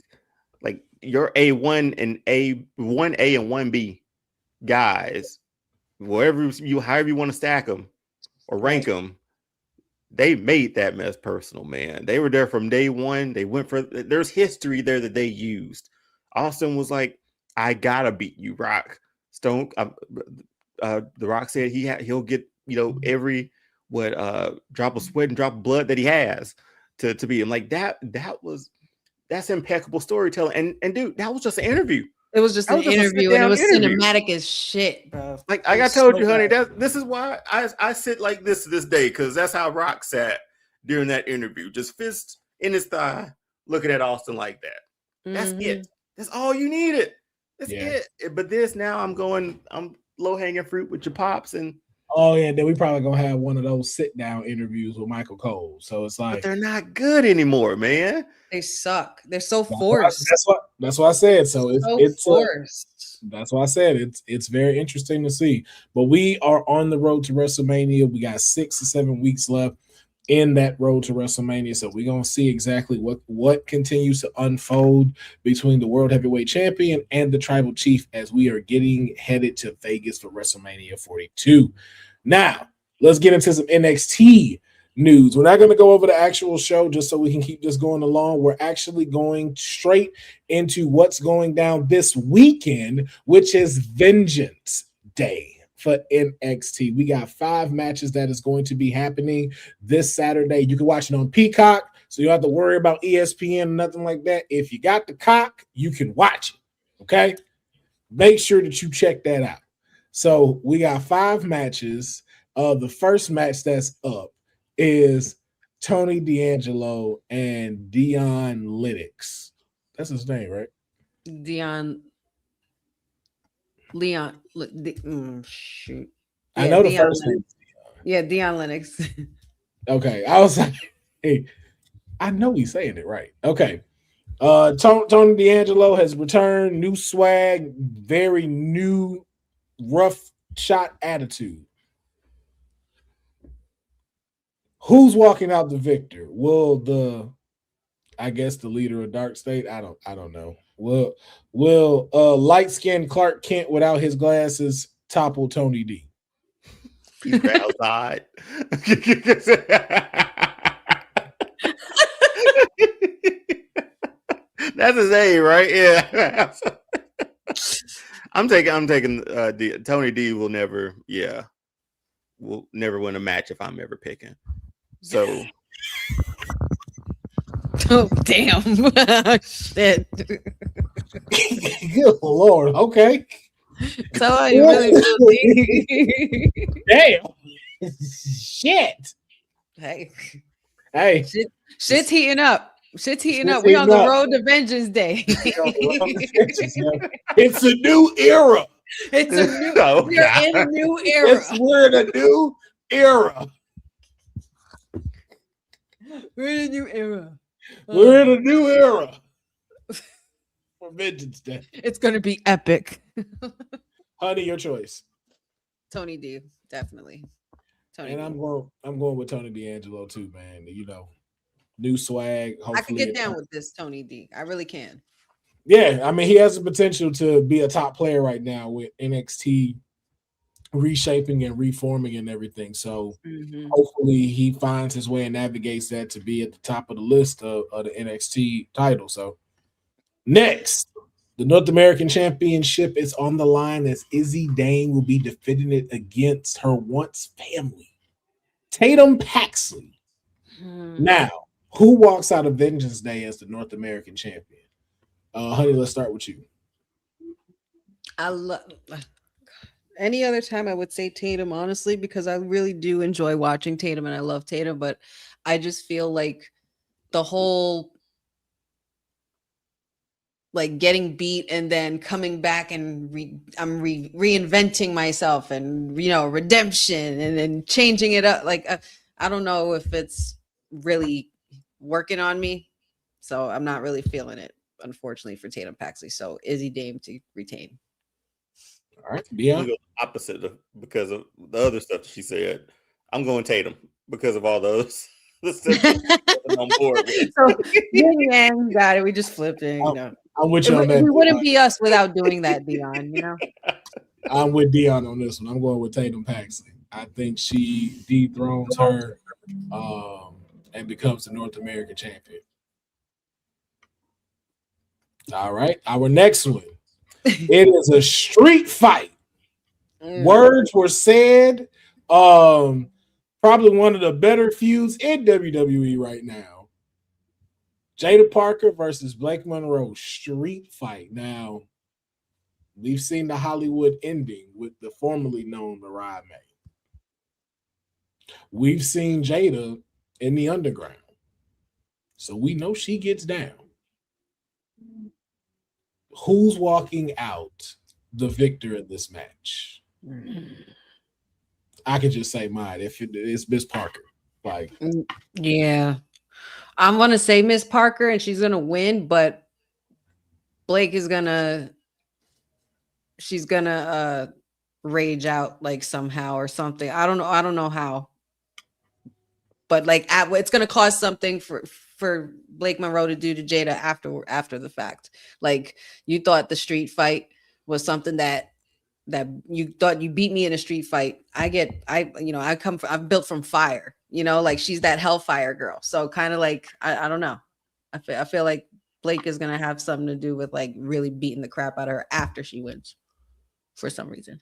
your A1 and A1A and 1B guys, however you want to stack them or rank them, they made that mess personal, man. They were there from day one. They went for there's history there that they used. Austin was like, I gotta beat you, Rock. Stone the Rock said he'll get every drop of sweat and drop of blood that he has to beat him. Like that's impeccable storytelling. And dude, that was just an interview. It was just an interview, and it was cinematic as shit, bro. Like I told you, honey, this is why I sit like this day, because that's how Rock sat during that interview, just fist in his thigh, looking at Austin like that. That's it. That's all you needed. That's it. But this now, I'm low hanging fruit with your pops and. Oh yeah, then we probably gonna have one of those sit down interviews with Michael Cole. So it's like, but they're not good anymore, man. They suck. They're so forced. That's what I said. So it's forced. That's why I said it's very interesting to see. But we are on the road to WrestleMania. We got 6 to 7 weeks left in that road to WrestleMania. So we're gonna see exactly what continues to unfold between the World Heavyweight Champion and the Tribal Chief as we are getting headed to Vegas for WrestleMania 42. Now, let's get into some NXT news. We're not going to go over the actual show just so we can keep this going along. We're actually going straight into what's going down this weekend, which is Vengeance Day for NXT. We got 5 matches that is going to be happening this Saturday. You can watch it on Peacock, so you don't have to worry about ESPN or nothing like that. If you got the cock, you can watch it, okay? Make sure that you check that out. So we got 5 matches. The first match that's up is Tony D'Angelo and Deonne Lennox. That's his name, right? Shoot. I know the first name. Yeah, Deonne Lennox. Okay. I was like, hey, I know he's saying it right. Okay. Tony D'Angelo has returned, new swag, very new rough shot attitude. Who's walking out the victor? Will the leader of Dark State? I don't know. Will light-skinned Clark Kent without his glasses topple Tony D? He's outside. That's his name, right? Yeah. I'm taking Tony D will never win a match if I'm ever picking. So oh damn. Shit. Good Lord. Okay. So you really damn. Shit. Hey. Shit's heating up. Shit's heating up. We on the road to Vengeance Day. It's a new era. We're in a new era. We're in a new era. We're in a new era. We're in a new era. For Vengeance Day. It's gonna be epic. Honey, your choice. Tony D, definitely. Tony and D. I'm going with Tony D'Angelo too, man. New swag. I can get down with this Tony D. I really can. Yeah, I mean, he has the potential to be a top player right now with NXT reshaping and reforming and everything. So hopefully he finds his way and navigates that to be at the top of the list of the NXT title. So next, the North American Championship is on the line as Izzy Dane will be defending it against her once family, Tatum Paxley. Now, who walks out of Vengeance Day as the North American champion? Honey, let's start with you. I love any other time I would say Tatum, honestly, because I really do enjoy watching Tatum and I love Tatum, but I just feel like the whole like getting beat and then coming back and reinventing myself and redemption and then changing it up. Like I don't know if it's really working on me, so I'm not really feeling it, unfortunately, for Tatum Paxley. So Izzy Dame to retain. All right, yeah. Opposite because of the other stuff she said. I'm going Tatum because of all those. On board with. So, yeah, we got it. We just flipped it. I'm with you on that. It wouldn't be us without doing that, Deonne. I'm with Deonne on this one. I'm going with Tatum Paxley. I think she dethrones her and becomes the North American champion. All right, our next one. It is a street fight. Words were said. Probably one of the better feuds in WWE right now. Jada Parker versus Blake Monroe street fight. Now, we've seen the Hollywood ending with the formerly known Mariah May. We've seen Jada in the underground. So we know she gets down. Who's walking out the victor in this match? I could just say mine. If it's Miss Parker, like yeah, I'm gonna say Miss Parker, and she's gonna win. But Blake is she's gonna rage out like somehow or something. I don't know how, but like it's gonna cause something for Blake Monroe to do to Jada after the fact. Like you thought the street fight was something that you thought you beat me in a street fight. I'm built from fire, like she's that hellfire girl. So kind of like, I don't know. I feel like Blake is going to have something to do with like really beating the crap out of her after she wins for some reason.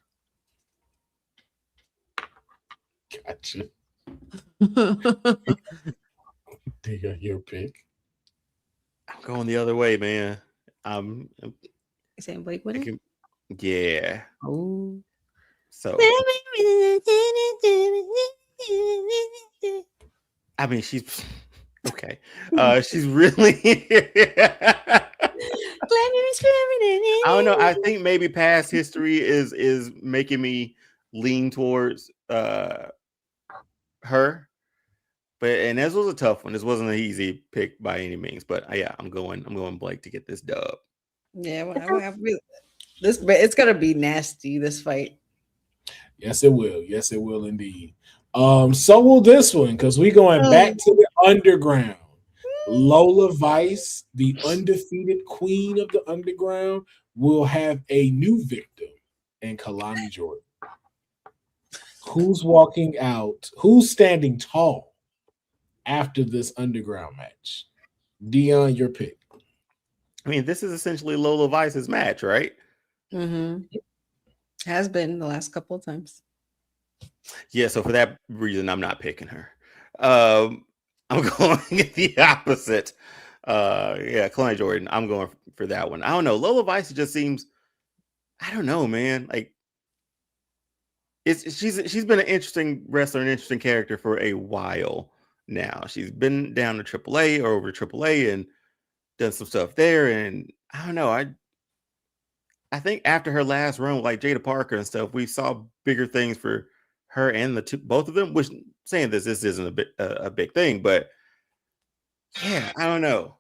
Gotcha. Your pick. I'm going the other way, man. You saying Blake winning? Yeah. Oh. So. I mean, she's okay. She's really. I don't know. I think maybe past history is making me lean towards her. And this was a tough one. This wasn't an easy pick by any means. But yeah, I'm going Blake to get this dub. Yeah, well, it's gonna be nasty, this fight. Yes, it will. Yes, it will indeed. So will this one, because we're going back to the underground. Lola Vice, the undefeated queen of the underground, will have a new victim in Kalani Jordan. Who's walking out? Who's standing tall after this underground match? Deonne, your pick. I mean, this is essentially Lola Vice's match, right? Has been the last couple of times. Yeah, so for that reason, I'm not picking her. I'm going the opposite. Kalani Jordan. I'm going for that one. I don't know. Lola Vice just seems, I don't know, man. Like she's been an interesting wrestler, an interesting character for a while now. She's been down to AAA or over to AAA and done some stuff there. And I don't know. I think after her last run with like Jada Parker and stuff, we saw bigger things for her and both of them. Which saying this isn't a big thing, but yeah, I don't know.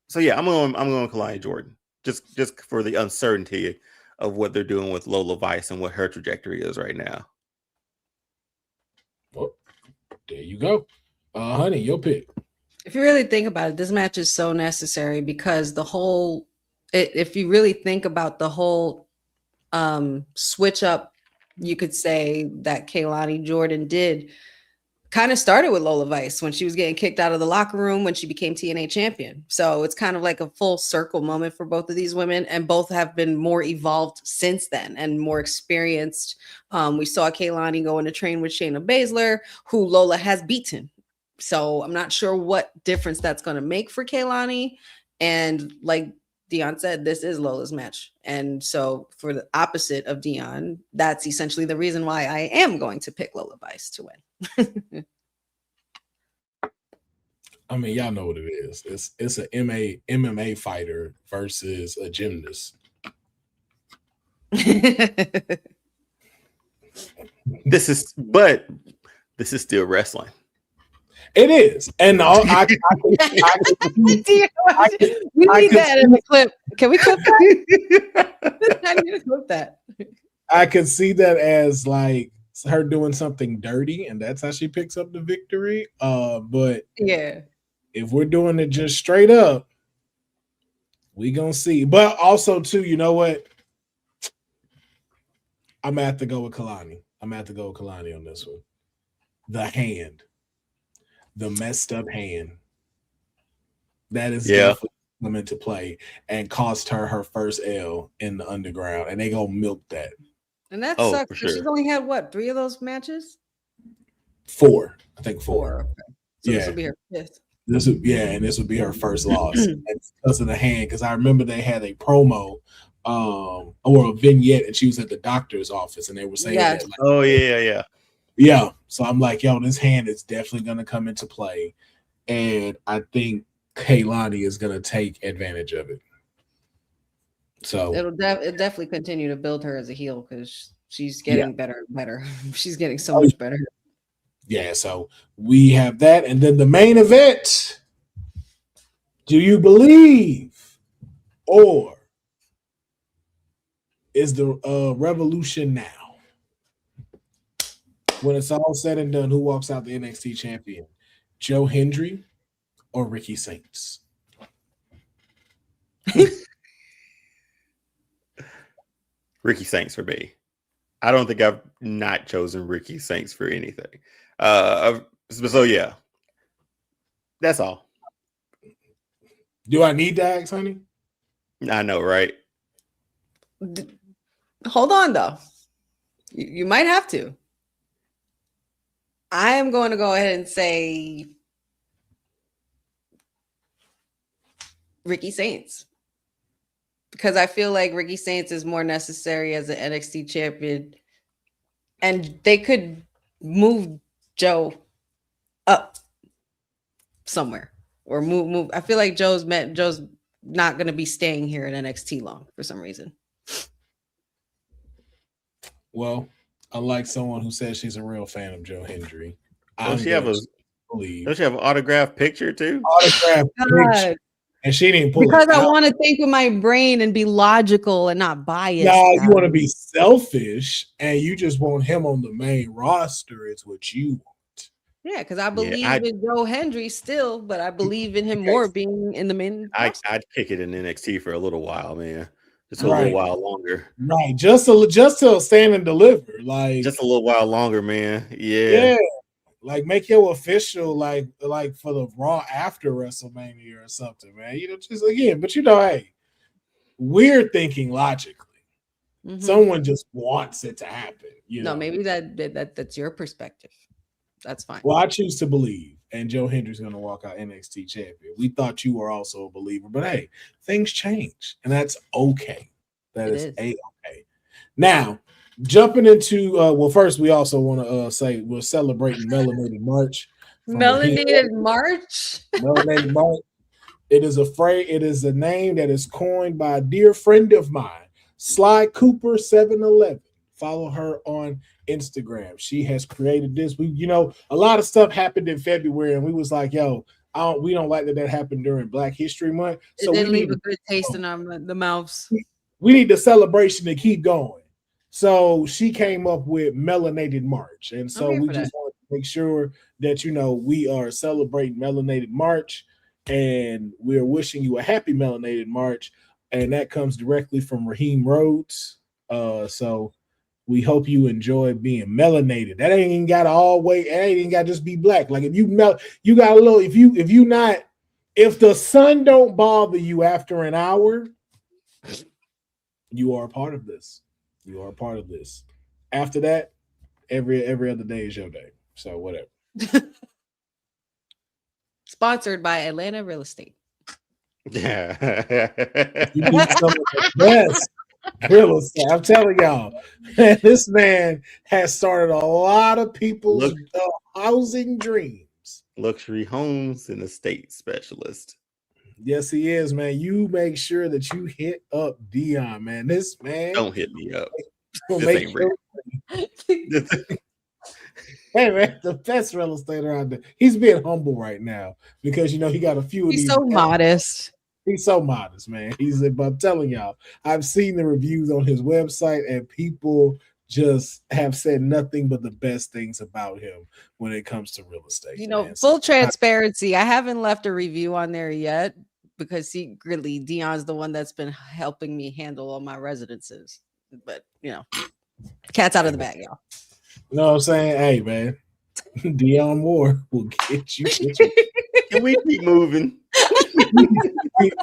So yeah, I'm going Kalani Jordan just for the uncertainty of what they're doing with Lola Vice and what her trajectory is right now. Well, there you go, honey. Your pick. If you really think about it, this match is so necessary because if you really think about the whole switch up you could say that Kehlani Jordan did kind of started with Lola Vice when she was getting kicked out of the locker room when she became TNA champion. So it's kind of like a full circle moment for both of these women, and both have been more evolved since then and more experienced. We saw Kehlani go in to train with Shayna Baszler, who Lola has beaten. So I'm not sure what difference that's going to make for Kehlani. And like Deonne said, this is Lola's match. And so for the opposite of Deonne, that's essentially the reason why I am going to pick Lola Vice to win. I mean, y'all know what it is. It's a MMA fighter versus a gymnast. This is still wrestling. It is, and we need that in the clip. Can we clip that? I need to clip that. I can see that as like her doing something dirty, and that's how she picks up the victory. But yeah, if we're doing it just straight up, we gonna see. But also, too, you know what? I'm gonna have to go with Kehlani. I'm gonna have to go with Kehlani on this one. The hand. The messed up hand that is definitely come into play and cost her first L in the underground, and they gonna milk that. And that sucks. Sure. She's only had what, 3 of those matches? 4, I think 4. Okay. So this will be her 5th. And this would be her first loss. And because of the hand, because I remember they had a promo or a vignette, and she was at the doctor's office, and they were saying that. Like, yeah. So I'm like, yo, this hand is definitely going to come into play. And I think Kehlani is going to take advantage of it. So it'll definitely continue to build her as a heel because she's getting better and better. She's getting so much better. Yeah, so we have that. And then the main event. Do you believe or is the revolution now? When it's all said and done, who walks out the NXT champion? Joe Hendry or Ricky Saints? Ricky Saints for me. I don't think I've not chosen Ricky Saints for anything. So yeah, that's all. Do I need to ask, honey? I know, right? Hold on, though. You might have to. I am going to go ahead and say Ricky Saints. Because I feel like Ricky Saints is more necessary as an NXT champion. And they could move Joe up somewhere. Or move. I feel like Joe's not going to be staying here in NXT long for some reason. Well, unlike someone who says she's a real fan of Joe Hendry. Does she have an autographed picture too? Autographed picture. And she didn't pull because it out. I want to think with my brain and be logical and not biased. No, you want to be selfish and you just want him on the main roster is what you want. Yeah, because I believe in Joe Hendry still, but I believe in him more being in the main roster. I'd kick it in NXT for a little while, man. Just a little while longer. Right. Just to stand and deliver. Like just a little while longer, man. Yeah. Like make your official like for the Raw after WrestleMania or something, man. You know, just again, but hey, we're thinking logically. Mm-hmm. Someone just wants it to happen. You know, maybe that's your perspective. That's fine. Well, I choose to believe, and Joe Hendry's going to walk out NXT champion. We thought you were also a believer, but hey, things change, and that's okay. That is A-okay. Now, jumping into first we also want to say we're celebrating Melanated March. Melanated March. Melanated March. It is a name that is coined by a dear friend of mine, Sly Cooper 711. Follow her on Instagram. She has created this. A lot of stuff happened in February, and we was like, yo, we don't like that happened during Black History Month. So it didn't leave a good taste in the mouths. We need the celebration to keep going. So she came up with Melanated March. And so we just want to make sure that, we are celebrating Melanated March, and we're wishing you a happy Melanated March. And that comes directly from Raheem Rhodes. So We hope you enjoy being melanated. That ain't even got to always. It ain't even got to just be black. Like if you you got a little. If the sun don't bother you after an hour, you are a part of this. You are a part of this. After that, every other day is your day. So whatever. Sponsored by Atlanta Real Estate. Yeah. You need some of the best real estate. I'm telling y'all, man, this man has started a lot of people's housing dreams. Luxury homes and estate specialist. Yes, he is, man. You make sure that you hit up Deonne, man. This man. Don't hit me up. This ain't real. Hey, man, the best real estate around there. He's being humble right now because, he got a few of these. He's so modest. He's so modest, man. But I'm telling y'all, I've seen the reviews on his website and people just have said nothing but the best things about him when it comes to real estate. Full transparency. I haven't left a review on there yet because secretly Deonne's the one that's been helping me handle all my residences. But, cat's out of the bag, y'all. You know what I'm saying? Hey, man, Deonne Moore will get you. Can we keep moving?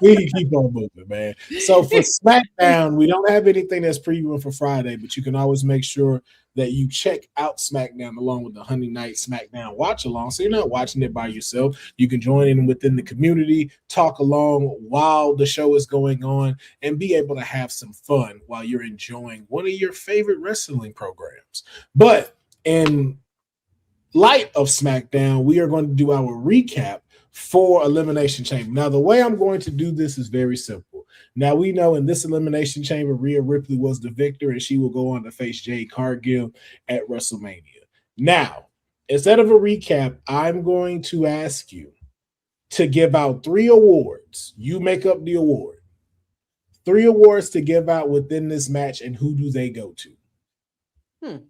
we keep on moving, man. So for SmackDown, we don't have anything that's previewing for Friday, but you can always make sure that you check out SmackDown along with the Honey Night SmackDown watch along. So you're not watching it by yourself. You can join in within the community, talk along while the show is going on, and be able to have some fun while you're enjoying one of your favorite wrestling programs. But in light of SmackDown, we are going to do our recap for Elimination Chamber. Now, the way I'm going to do this is very simple. Now, we know in this Elimination Chamber, Rhea Ripley was the victor, and she will go on to face Jade Cargill at WrestleMania. Now, instead of a recap, I'm going to ask you to give out 3 awards. You make up the award. 3 awards to give out within this match, and who do they go to?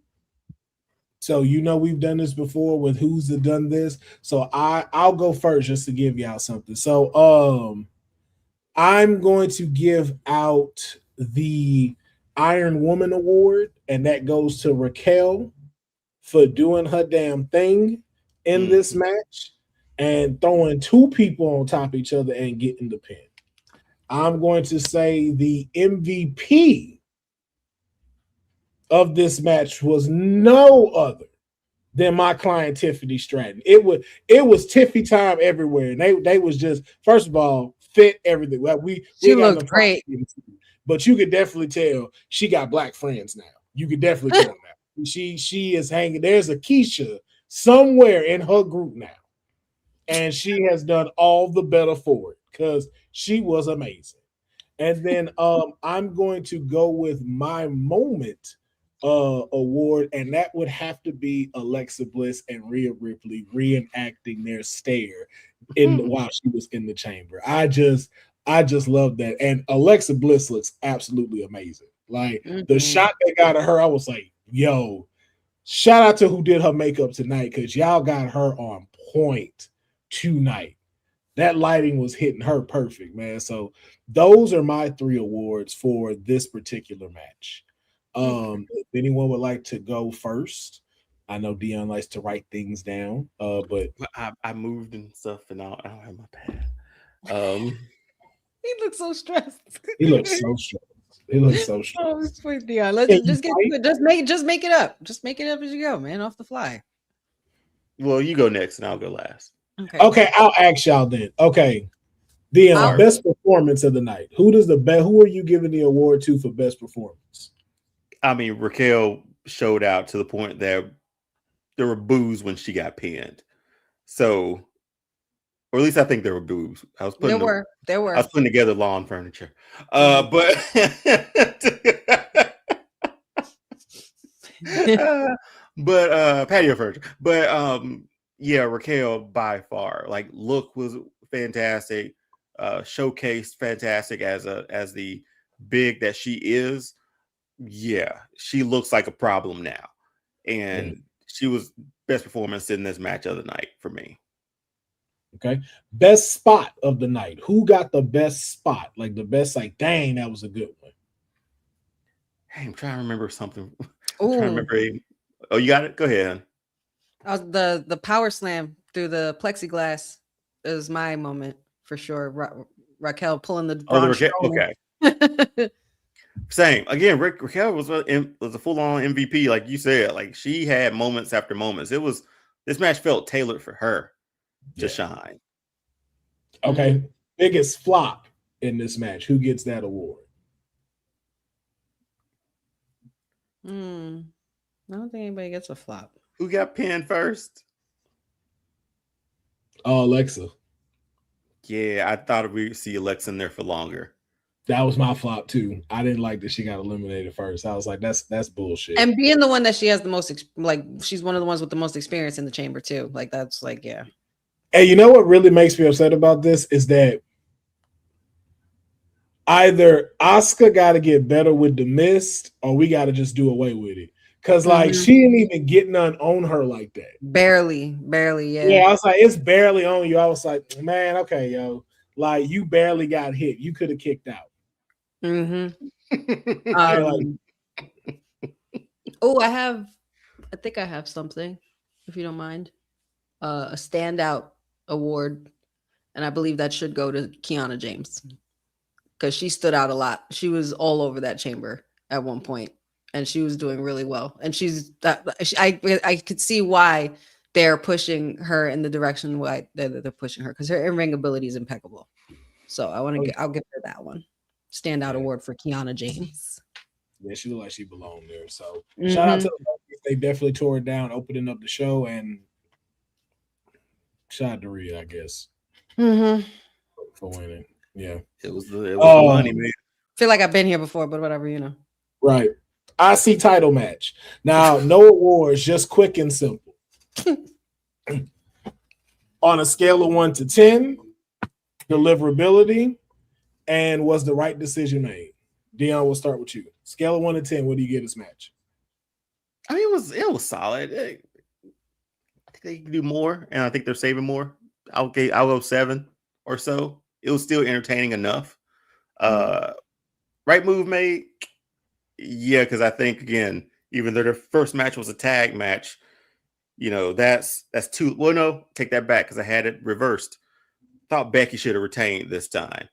So we've done this before with who's done this. So I'll go first just to give y'all something. So I'm going to give out the Iron Woman Award, and that goes to Raquel for doing her damn thing in this match and throwing 2 people on top of each other and getting the pin. I'm going to say the MVP of this match was no other than my client Tiffany Stratton. It was Tiffy time everywhere, and they was just, first of all, fit everything. Well, she looked great, but you could definitely tell she got black friends now. You could definitely tell that she is hanging. There's a Keisha somewhere in her group now, and she has done all the better for it because she was amazing. And then I'm going to go with my moment award, and that would have to be Alexa Bliss and Rhea Ripley reenacting their stare while she was in the chamber. I just love that, and Alexa Bliss looks absolutely amazing. Like the shot they got of her, I was like, yo, shout out to who did her makeup tonight because y'all got her on point tonight. That lighting was hitting her perfect, man. So those are my 3 awards for this particular match. If anyone would like to go first, I know Deonne likes to write things down. But I moved and stuff, and I don't have my pad. He looks so stressed. He looks so stressed. Oh, sweet Deonne. Let's just make it up. Just make it up as you go, man, off the fly. Well, you go next, and I'll go last. Okay, I'll ask y'all then. Okay, Deonne, best performance of the night. Who are you giving the award to for best performance? I mean, Raquel showed out to the point that there were boos when she got pinned. So, or at least I think there were boos. There were. I was putting together lawn furniture. But patio furniture. But yeah, Raquel by far. Like, look was fantastic. Showcased fantastic as the big that she is. Yeah, she looks like a problem now, and she was best performance in this match of the night for me. Okay, best spot of the night. Who got the best spot? Like the best, like, dang, that was a good one. Hey, I'm trying to remember something. I'm trying to remember. Oh, you got it? Go ahead. The power slam through the plexiglass is my moment for sure. Raquel pulling the Braun okay. Same. Again, Raquel was a full-on MVP, like you said. Like she had moments after moments. This match felt tailored for her to shine. Okay. Biggest flop in this match. Who gets that award? I don't think anybody gets a flop. Who got pinned first? Oh, Alexa. Yeah, I thought we'd see Alexa in there for longer. That was my flop too. I didn't like that she got eliminated first. I was like, that's bullshit. And being the one that she has the most, she's one of the ones with the most experience in the chamber too. Like that's like, yeah. And you know what really makes me upset about this is that either Asuka got to get better with the mist, or we got to just do away with it. Because like she didn't even get none on her like that. Barely, yeah. Yeah, I was like, it's barely on you. I was like, man, okay, yo, like you barely got hit. You could have kicked out. Oh, I think I have something, if you don't mind. A standout award, and I believe that should go to Kiana James because she stood out a lot. She was all over that chamber at one point, and she was doing really well. And I could see why they're pushing her in the direction why they're pushing her, because her in-ring ability is impeccable. So I'll give her that one. Standout award for Kiana James. Yeah, she looked like she belonged there. So shout out to them. They definitely tore it down, opening up the show, and shout out to Rhea, I guess, for winning. Yeah, it was the money, man. I feel like I've been here before, but whatever, you know. Right. IC title match. Now, no awards, just quick and simple. On a scale of 1 to 10, deliverability, and was the right decision made? Deonne, we'll start with you. Scale of 1 to 10, what do you give this match? I mean, it was solid. I think they can do more, and I think they're saving more. I'll go 7 or so. It was still entertaining enough. Right move made, yeah, because I think again, even though their first match was a tag match, you know, that's too. Well, no, take that back because I had it reversed. Thought Becky should have retained this time,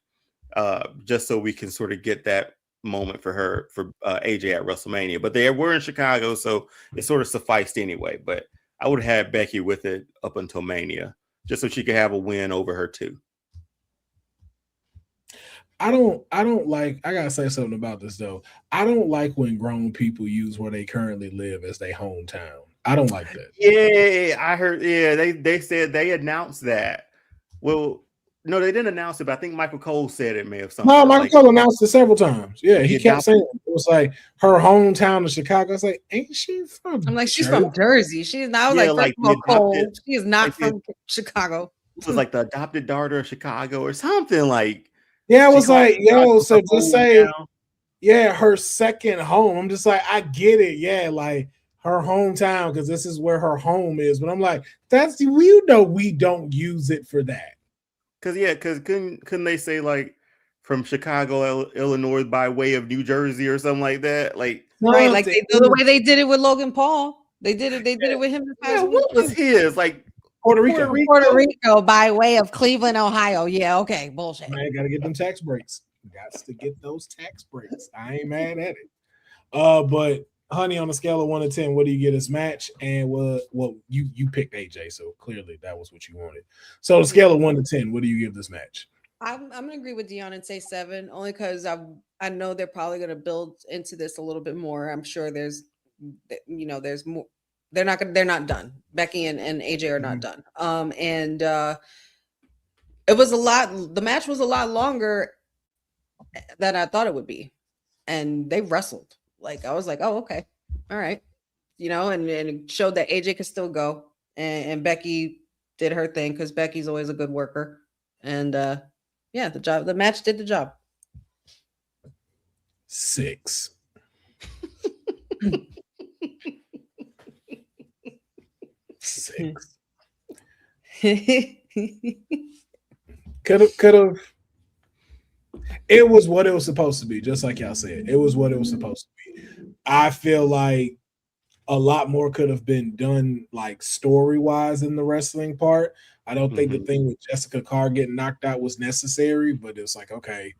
just so we can sort of get that moment for her for AJ at WrestleMania. But they were in Chicago, so it sort of sufficed anyway. But I would have had Becky with it up until Mania, just so she could have a win over her too. I don't like, I gotta say something about this though. I don't like when grown people use where they currently live as their hometown. I don't like that. Yeah, I heard. Yeah, they said they announced that. Well, no, they didn't announce it, but I think Michael Cole said it may have something. No, Michael Cole announced it several times. Yeah, he kept saying it was like her hometown of Chicago. I was like, ain't she from? I'm like, she's from Jersey. She's now like Cole. She is not from Chicago. It was like the adopted daughter of Chicago or something like. Yeah, it was like, yo, so just say, yeah, her second home. I'm just like, I get it. Yeah, like her hometown, because this is where her home is. But I'm like, we don't use it for that. Because couldn't they say like from Chicago, Illinois by way of New Jersey or something like that? Like right, like the way they did it with Logan Paul. They did it with him. What was his like? Puerto Rico by way of Cleveland, Ohio. Yeah, okay, bullshit. Man, gotta get them tax breaks. Got to get those tax breaks. I ain't mad at it. But honey, on a scale of 1 to 10, what do you get this match? And what you picked AJ, so clearly that was what you wanted. So on a scale of 1 to 10, what do you give this match? I'm gonna agree with Deonne and say 7, only because I know they're probably gonna build into this a little bit more. I'm sure there's more. They're not done. Becky and AJ are not done. It was a lot. The match was a lot longer than I thought it would be, and they wrestled. Like I was like, oh, okay, all right, and it showed that AJ could still go, and Becky did her thing because Becky's always a good worker, and the match did the job. 6. Could have. It was what it was supposed to be, just like y'all said. It was what it was supposed to be. I feel like a lot more could have been done like story wise in the wrestling part. I don't think the thing with Jessica Carr getting knocked out was necessary, but it's like, okay,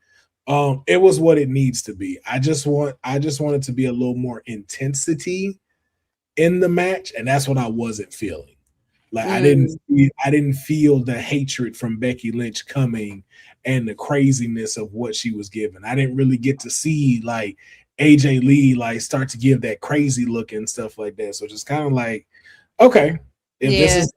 it was what it needs to be. I just want it to be a little more intensity in the match, and that's what I wasn't feeling. Like I didn't feel the hatred from Becky Lynch coming and the craziness of what she was giving. I didn't really get to see like AJ Lee like start to give that crazy look and stuff like that. So just kind of like, okay, if this is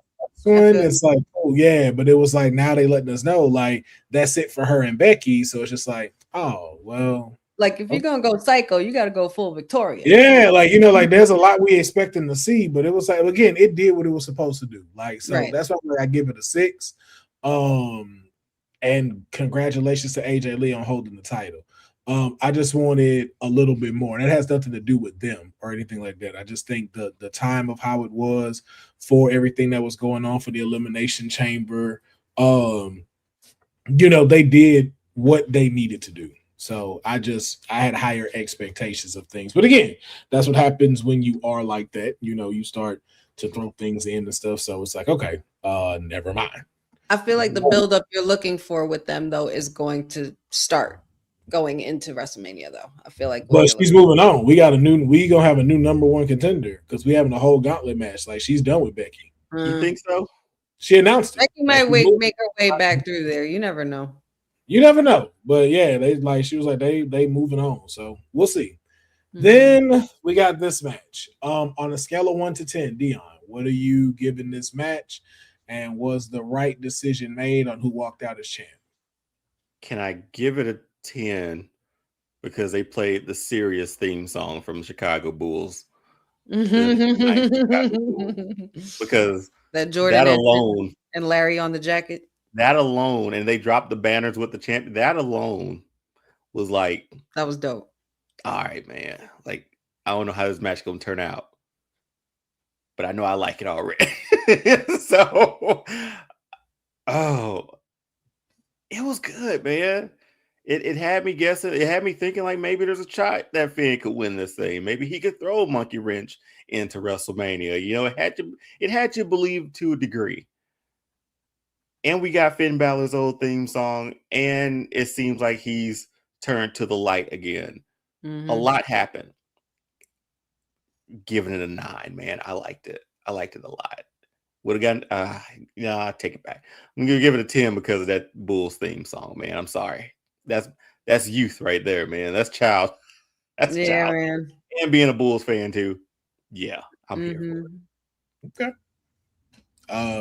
one, it's like, oh yeah, but it was like now they letting us know like that's it for her and Becky. So it's just like, oh well. Like if you're gonna go psycho, you got to go full Victoria. Yeah, like like there's a lot we expecting to see, but it was like again, it did what it was supposed to do. Like so, that's why I give it a 6. And congratulations to AJ Lee on holding the title. I just wanted a little bit more. And that has nothing to do with them or anything like that. I just think the time of how it was for everything that was going on for the Elimination Chamber, they did what they needed to do. So I had higher expectations of things. But again, that's what happens when you are like that. You start to throw things in and stuff. So it's like, okay, never mind. I feel like the buildup you're looking for with them, though, is going to start going into WrestleMania, though. I feel like. But she's moving on. We gonna have a new number one contender because we having a whole gauntlet match. Like she's done with Becky. You think so? She announced it. Becky might make her way back through there. You never know. You never know, but yeah, she was like they moving on, so we'll see. Then we got this match. On a scale of 1 to 10, Deonne, what are you giving this match? And was the right decision made on who walked out as champ? Can I give it a 10 because they played the serious theme song from the Chicago Bulls? Chicago Bulls. Because that Jordan that alone and Larry on the jacket. That alone, and they dropped the banners with the champion. That alone was like, that was dope. All right, man. Like, I don't know how this match gonna turn out, but I know I like it already. So, it was good, man. It had me guessing. It had me thinking like maybe there's a shot that Finn could win this thing. Maybe he could throw a monkey wrench into WrestleMania. It had you believe to a degree. And we got Finn Balor's old theme song, and it seems like he's turned to the light again. A lot happened. Giving it a 9, man. I liked it. I liked it a lot. Would have gotten, I take it back. I'm gonna give it a 10 because of that Bulls theme song, man. I'm sorry. That's youth right there, man. That's child. That's child. Man. And being a Bulls fan too. Yeah, I'm here for it. Okay.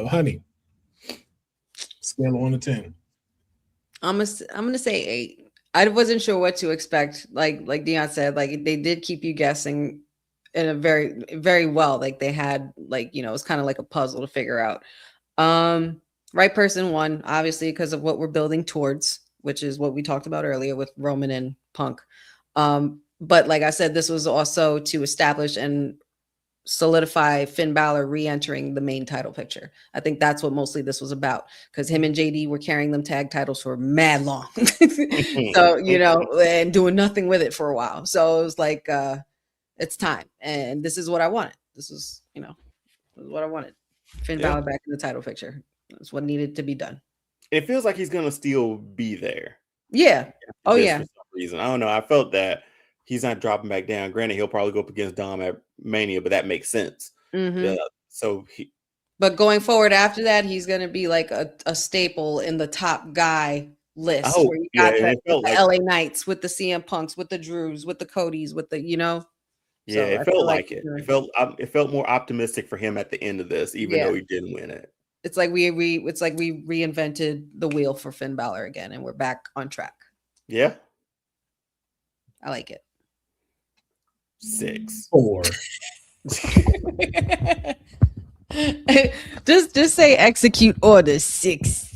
Honey. Scale of 1 to 10. I'm gonna say 8. I wasn't sure what to expect. Like Deonne said, like they did keep you guessing in a very, very well. Like they had it's kind of like a puzzle to figure out. Right person won, obviously, because of what we're building towards, which is what we talked about earlier with Roman and Punk. But like I said, this was also to establish and solidify Finn Balor re-entering the main title picture. I think that's what mostly this was about, because him and JD were carrying them tag titles for mad long. So, and doing nothing with it for a while. So it was like, it's time. And this is what I wanted. This is what I wanted. Finn Balor back in the title picture. That's what needed to be done. It feels like he's going to still be there. Yeah. Oh, yeah. For some reason. I don't know. I felt that he's not dropping back down. Granted, he'll probably go up against Dom at Mania, but that makes sense. But going forward after that, he's going to be like a staple in the top guy list. Where you got the LA Knights with the CM Punks, with the Drews, with the Codys, with the Yeah, so it felt like it. It felt more optimistic for him at the end of this, even though he didn't win it. It's like we reinvented the wheel for Finn Balor again, and we're back on track. Yeah, I like it. 6. 4. just say execute order 6.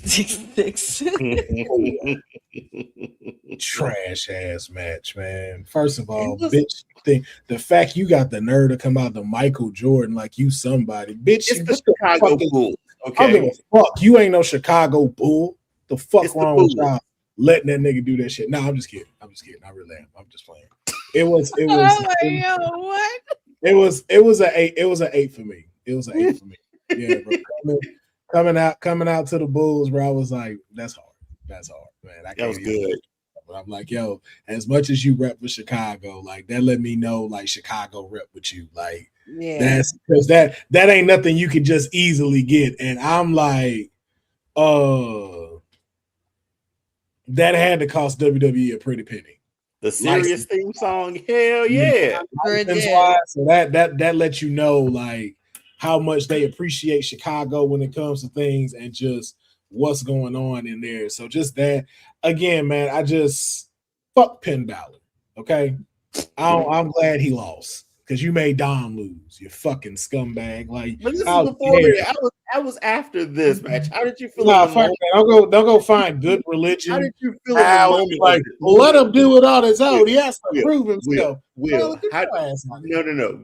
Trash ass match, man. First of all, bitch, the fact you got the nerve to come out to Michael Jordan like you somebody, bitch. It's the Chicago Bulls. Okay, I don't give a fuck. You ain't no Chicago Bull. The fuck wrong with y'all letting that nigga do that shit? No, I'm just kidding. I really am. I'm just playing. It was. What? It was an 8. It was an 8 for me. It was an 8 for me. Yeah, bro. Coming out to the Bulls, bro. I was like, that's hard. That's hard, man. That was good. But I'm like, yo, as much as you rep with Chicago, like that let me know like Chicago rep with you. Like that's because that ain't nothing you can just easily get. And I'm like, that had to cost WWE a pretty penny. The serious theme song, hell yeah. So that lets you know like how much they appreciate Chicago when it comes to things and just what's going on in there. So just that again, man. I just fuck Penn Balor. Okay, I'm glad he lost because you made Dom lose. You fucking scumbag. Like, but this is before I was after this match. How did you feel? Nah, fuck that. Don't go find good religion. How did you feel? Like, let him do it on his own. He has to prove himself. No.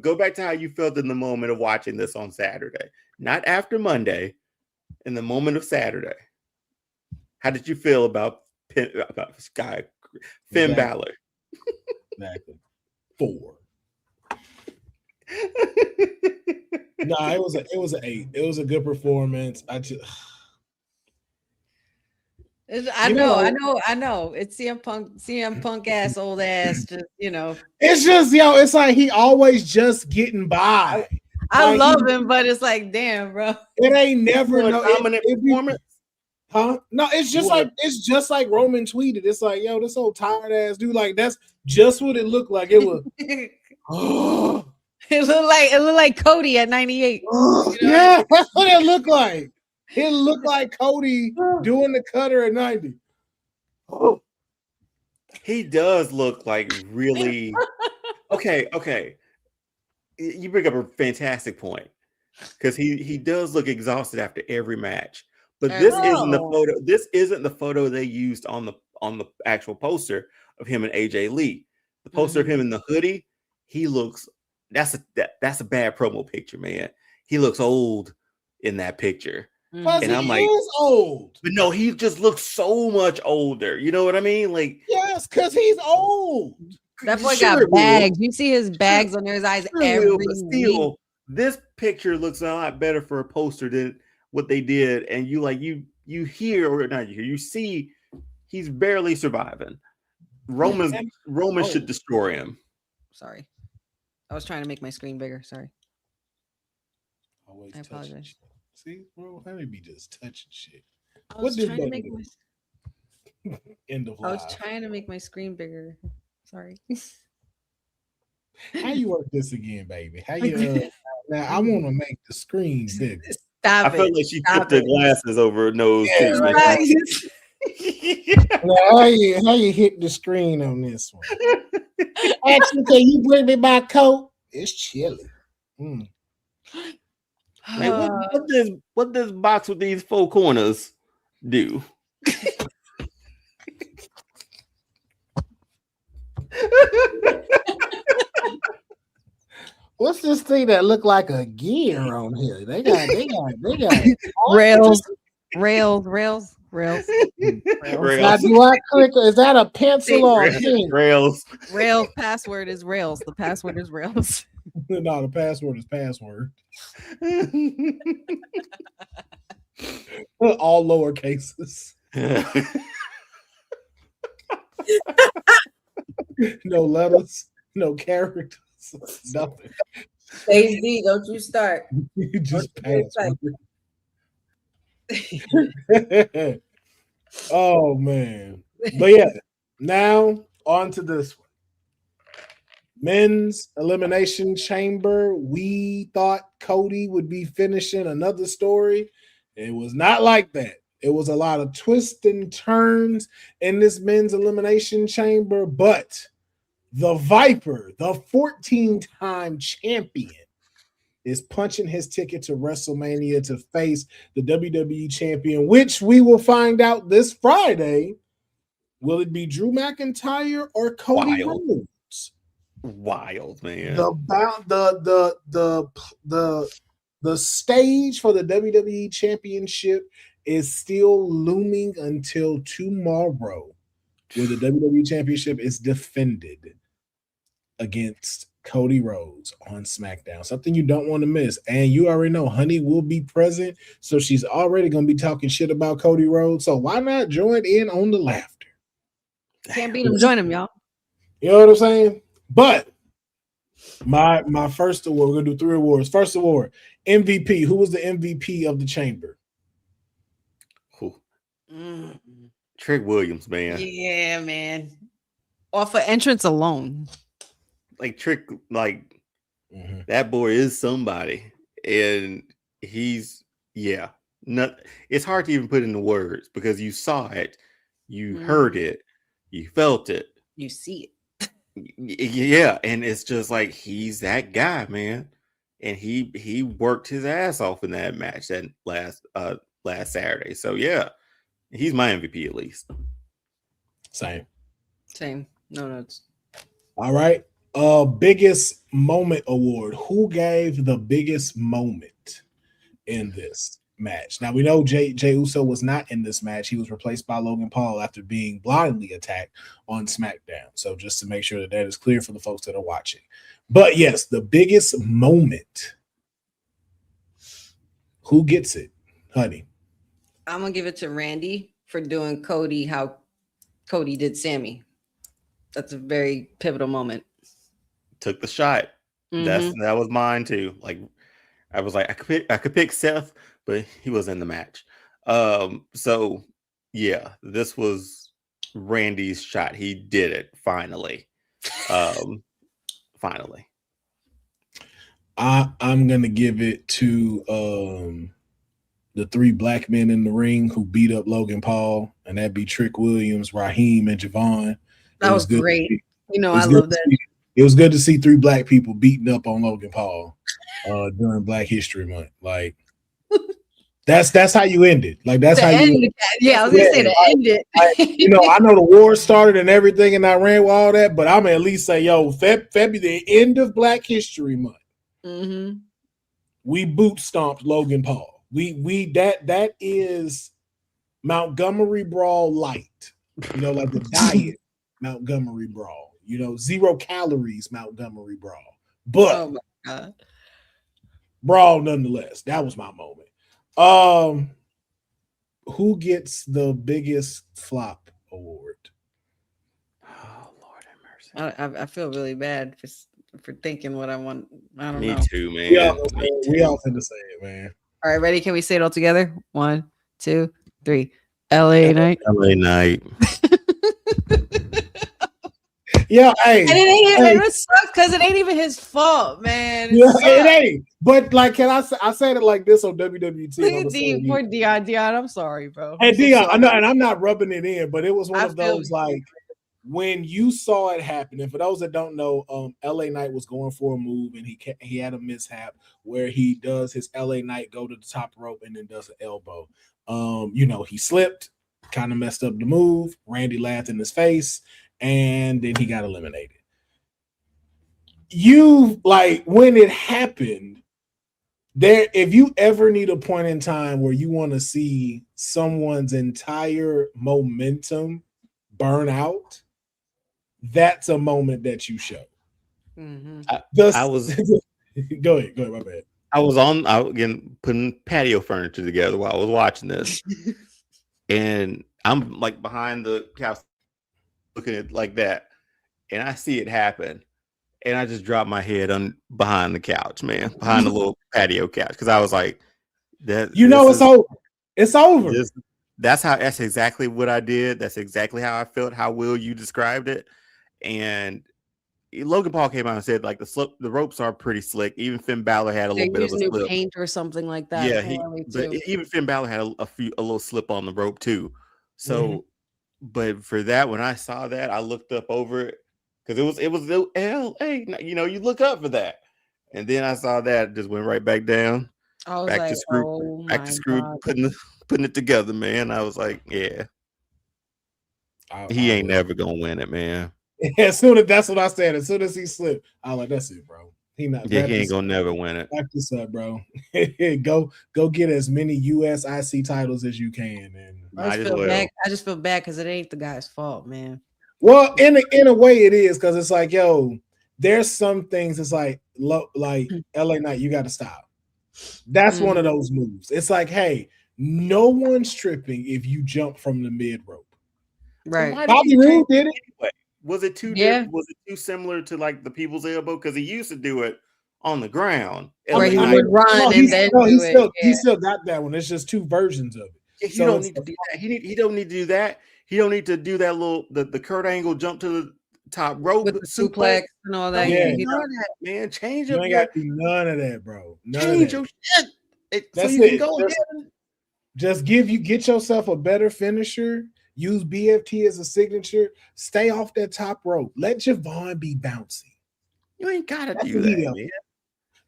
Go back to how you felt in the moment of watching this on Saturday, not after Monday. In the moment of Saturday, how did you feel about Finn Balor? Exactly. 4. Nah, it was an 8. It was a good performance. I know. It's CM Punk ass, old ass, just It's just it's like he always just getting by. I love him, but it's like, damn, bro. It ain't never no dominant performance. Huh? No, it's just like Roman tweeted. It's like, yo, this old tired ass dude. Like that's just what it looked like. It was. It looked like Cody at 98. Yeah, that's what it looked like. It looked like Cody doing the cutter at 90. Oh. He does look like really okay. You bring up a fantastic point because he does look exhausted after every match. But this isn't the photo. This isn't the photo they used on the actual poster of him and AJ Lee. The poster of him in the hoodie, he looks. That's a bad promo picture, man. He looks old in that picture, and I'm like, is old. But no, he just looks so much older. You know what I mean? Like, yes, because he's old. That boy got bags. You see his bags under his eyes every week. This picture looks a lot better for a poster than what they did, and you hear or not you see he's barely surviving. Roman should destroy him. Sorry, I was trying to make my screen bigger. Sorry. I apologize. See, bro, how did be just touching shit? I was trying to make end of life. I was trying to make my screen bigger. Sorry. How you work this again, baby? How you? Now I want to make the screen bigger. I feel like she tipped her glasses over her nose. Yeah, right. Now, how you hit the screen on this one? Actually, can you bring me my coat? It's chilly. Like, what does box with these 4 corners do? What's this thing that look like a gear on here? They got rails. Now, do I click? Is that a pencil or a pen? Rails. Password is rails. The password is rails. No, the password is password. All lower cases. No letters, no characters, nothing. Phase D, don't you start. You just password. Oh man. But yeah, now on to this one. Men's Elimination Chamber. We thought Cody would be finishing another story. It was not like that. It was a lot of twists and turns in this Men's Elimination Chamber, but the Viper, the 14-time champion, is punching his ticket to WrestleMania to face the WWE champion, which we will find out this Friday. Will it be Drew McIntyre or Cody Rhodes? Wild, man. The stage for the WWE championship is still looming until tomorrow, where the WWE championship is defended against Cody Rhodes on SmackDown. Something you don't want to miss. And you already know Honey will be present, so she's already going to be talking shit about Cody Rhodes. So why not join in on the laughter? Can't beat him. Join him, y'all. You know what I'm saying? But my first award, we're going to do 3 awards. First award, MVP. Who was the MVP of the Chamber? Trick Williams, man. Yeah, man. Off of entrance alone. Like Trick, that boy is somebody. And he's, it's hard to even put into words because you saw it, you heard it, you felt it. You see it. Yeah, and it's just like he's that guy, man. And he worked his ass off in that match that last Saturday. So yeah, he's my MVP at least. Same. No notes. All right. Biggest moment award. Who gave the biggest moment in this match? Now we know Jey Uso was not in this match. He was replaced by Logan Paul after being blindly attacked on SmackDown. So just to make sure that is clear for the folks that are watching. But yes, the biggest moment. Who gets it, honey? I'm gonna give it to Randy for doing Cody how Cody did Sammy. That's a very pivotal moment. Took the shot. That was mine too. Like I was like, I could pick Seth, but he was in the match. So yeah, this was Randy's shot. He did it finally. Finally. I'm gonna give it to the 3 black men in the ring who beat up Logan Paul, and that'd be Trick Williams, Raheem, and Javon. That was great. I love that. It was good to see 3 black people beating up on Logan Paul during Black History Month. Like that's how you end it. Like that's how you. Yeah, I was gonna say to end it. I know the war started and everything, and I ran with all that, but I'm gonna at least say, February, the end of Black History Month. We boot stomped Logan Paul. We that is Montgomery Brawl light. Like the diet Montgomery Brawl. 0 calories Montgomery Brawl. But oh my God. Brawl nonetheless. That was my moment. Who gets the biggest flop award? Oh Lord have mercy. I feel really bad for thinking what I want. I don't know. Me too, man. We all finna say it, man. All right, ready? Can we say it all together? 1, 2, 3. LA Night. LA Night. Yeah, hey. And it sucks because it ain't even his fault, man. It ain't. But can I say it like this on WWT? Poor Deonne, I'm sorry, bro. Hey, Deonne, I know, and I'm not rubbing it in, but it was one of those when you saw it happen. And for those that don't know, LA Knight was going for a move, and he had a mishap where he does his LA Knight go to the top rope and then does an elbow. He slipped, kind of messed up the move. Randy laughed in his face. And then he got eliminated. When it happened, if you ever need a point in time where you want to see someone's entire momentum burn out, that's a moment that you show. I was go ahead, my bad. I was putting patio furniture together while I was watching this, and I'm like behind the couch looking at it like that, and I see it happen, and I just dropped my head behind the couch, man, behind the little patio couch, because I was like, "That it's over. It's over." That's exactly what I did. That's exactly how I felt. How Will you described it? And Logan Paul came out and said the ropes are pretty slick. Even Finn Balor had a little bit of a slip, paint or something like that. Yeah, even Finn Balor had a little slip on the rope too. So. But for that, when I saw that, I looked up over it because it was LA. You look up for that, and then I saw that, just went right back down, back to screw, putting it together, man. I was like, yeah, he ain't never gonna win it, man. As soon as that's what I said. As soon as he slipped, I was like, that's it, bro. He ain't gonna never win it. Back this up, bro. go get as many US IC titles as you can, and I just feel bad because it ain't the guy's fault, man. Well, in a way, it is, because it's like, there's some things it's like LA Knight, you got to stop. That's one of those moves. It's like, hey, no one's tripping if you jump from the mid rope. Right. Bobby Roode did it. Anyway? Was it too similar to like the people's elbow? Because he used to do it on the ground. Where he would run and then he still got that one. There's just two versions of it. He don't need to do that. He don't need to do that. He don't need to do that little the Kurt Angle jump to the top rope with the suplex and all that. Yeah, none of that, man. Change you up. ain't got to do none of that, bro. Change your shit. That's so you it. can go just get yourself a better finisher. Use BFT as a signature. Stay off that top rope. Let Javon be bouncy. You ain't gotta do that, man.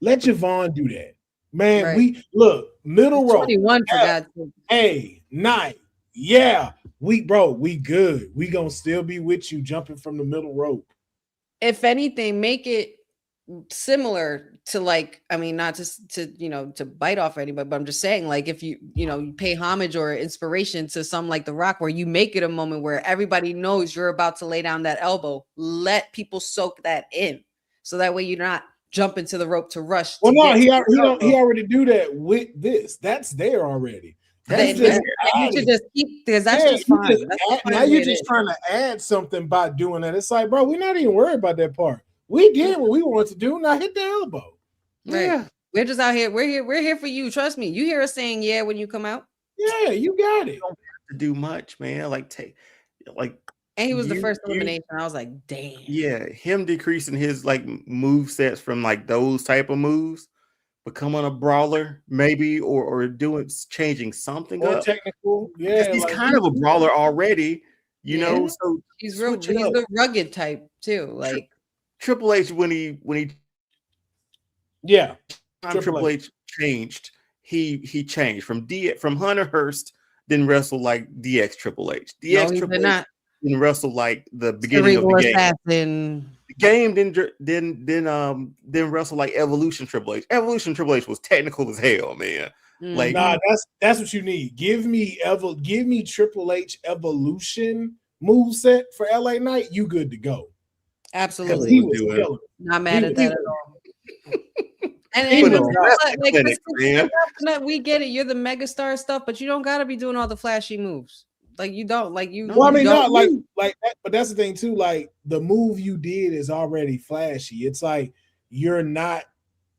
Let Javon do that, man. Right. We look middle rope. 21 for that. Hey, Knight. Yeah, we good. We gonna still be with you jumping from the middle rope. If anything, make it similar to like, I mean, not just to to bite off anybody, but I'm just saying, like, if you you pay homage or inspiration to some like The Rock, where you make it a moment where everybody knows you're about to lay down that elbow, let people soak that in, so that way you're not jumping to the rope to rush. Well, no, he already do that with this. That's there already. You should just keep, because that's just fine. Now you're just trying to add something by doing that. It's like, bro, we're not even worried about that part. We did what we wanted to do. Now hit the elbow. Right. Yeah. We're just out here. We're here for you. Trust me. You hear us saying yeah when you come out. Yeah, you got it. You don't have to do much, man. And he was the first elimination. I was like, damn. Yeah, him decreasing his like move sets from like those type of moves, becoming a brawler maybe, or changing something or up. Technical. Yeah, he's kind of a brawler already, you know. So he's the rugged type too. Like Triple H when he Triple H changed. He changed from Hunter Hearst, didn't wrestle like DX Triple H. Triple H didn't wrestle like the beginning of the game. Assassin. The game didn't wrestle like Evolution Triple H. Evolution Triple H was technical as hell, man. Like, nah, that's what you need. Give me Triple H Evolution moveset for LA Knight. You good to go. Absolutely. He was killer. Not mad at that at all. We get it. You're the megastar stuff, but you don't gotta be doing all the flashy moves. Like you don't. Like you. Well, I mean, not like that. But that's the thing too. Like the move you did is already flashy. It's like you're not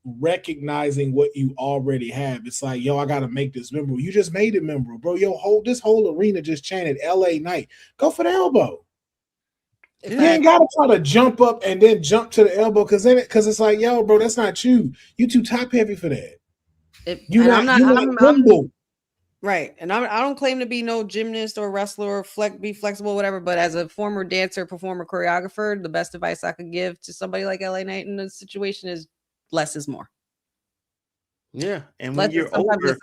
recognizing what you already have. It's like, yo, I gotta make this memorable. You just made it memorable, bro. This whole arena just chanted LA Knight. Go for the elbow. You ain't gotta try to jump up and then jump to the elbow because it's like, yo, bro, that's not you. You too top heavy for that. I'm humble. Right. And I don't claim to be no gymnast or wrestler or be flexible, whatever. But as a former dancer, performer, choreographer, the best advice I could give to somebody like LA Knight in this situation is less is more. Yeah. And when you're over,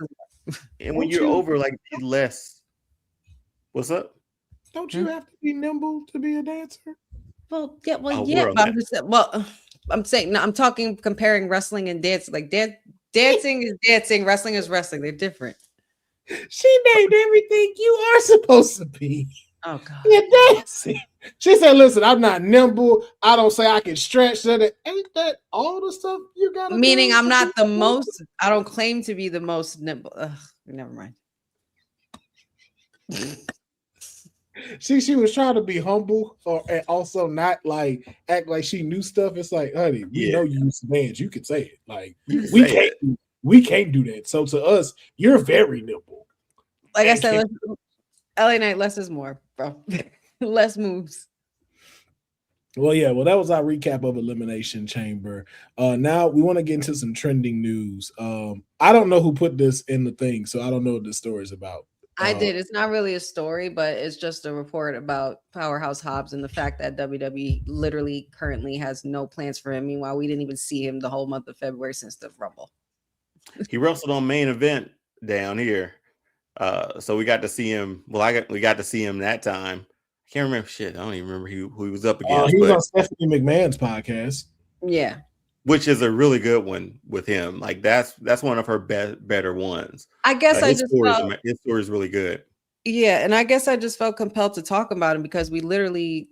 like less. What's up? Don't you have to be nimble to be a dancer? Well, yeah. But I'm saying, no, I'm talking comparing wrestling and dancing. Like dancing is dancing, wrestling is wrestling. They're different. She named everything you are supposed to be. Oh God. You're dancing. She said, listen, I'm not nimble. I don't say I can stretch that. Ain't that all the stuff you got? Meaning I'm not the most, I don't claim to be the most nimble. Ugh, never mind. She was trying to be humble and also not like act like she knew stuff. It's like, honey, we know you use bands. You can say it. Like we can't do that. So to us, you're very nimble. Like I said, LA Knight, less is more, bro. Less moves. Well, yeah. Well, that was our recap of Elimination Chamber. Now we want to get into some trending news. I don't know who put this in the thing, so I don't know what this story is about. I did. It's not really a story, but it's just a report about Powerhouse Hobbs and the fact that WWE literally currently has no plans for him. Meanwhile, we didn't even see him the whole month of February since the Rumble. He wrestled on Main Event down here. So we got to see him. Well, we got to see him that time. I can't remember shit. I don't even remember who he was up against. He was on Stephanie McMahon's podcast. Yeah. Which is a really good one with him. Like that's one of her better ones. I guess his story is really good. Yeah, and I guess I just felt compelled to talk about him because we literally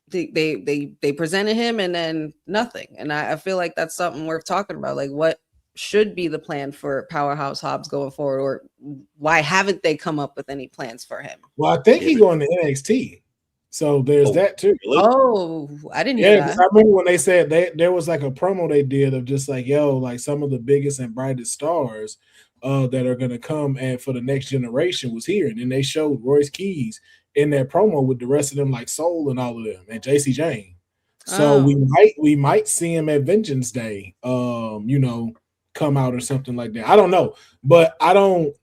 they presented him and then nothing. And I feel like that's something worth talking about. Like, what should be the plan for Powerhouse Hobbs going forward, or why haven't they come up with any plans for him? Well, I think he's going to NXT. So there's that too. Oh, I didn't hear that. I remember when they said there was like a promo they did of just like, yo, like some of the biggest and brightest stars that are going to come and for the next generation was here. And then they showed Royce Keys in that promo with the rest of them, like Soul and all of them, and JC Jane. So we might see him at Vengeance Day, come out or something like that. I don't know, but I don't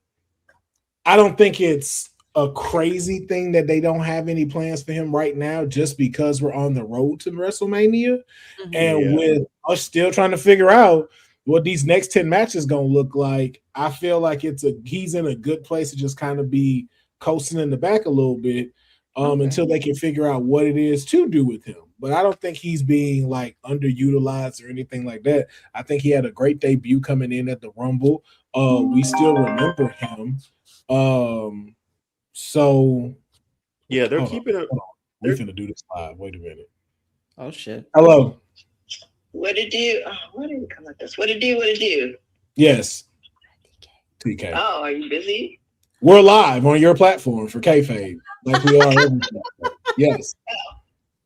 think it's a crazy thing that they don't have any plans for him right now, just because we're on the road to WrestleMania, and with us still trying to figure out what these next 10 matches gonna look like. I feel like he's in a good place to just kind of be coasting in the back a little bit until they can figure out what it is to do with him. But I don't think he's being like underutilized or anything like that. I think he had a great debut coming in at the Rumble. We still remember him. So yeah, they're keeping it. We're gonna do this live. Wait a minute. Oh shit. Hello. What it do? Oh, why did it come like this? What it do? What it do? Yes. TK. Oh, are you busy? We're live on your platform for Kayfabe, like we are. Yes. Oh,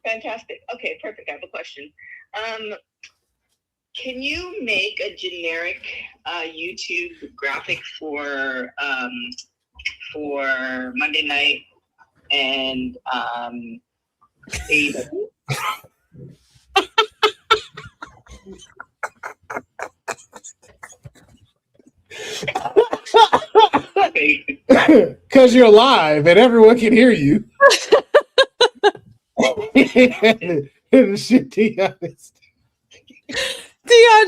fantastic. Okay, perfect. I have a question. Can you make a generic YouTube graphic for Monday night and AEW? Because you're live and everyone can hear you. And shit, Deonne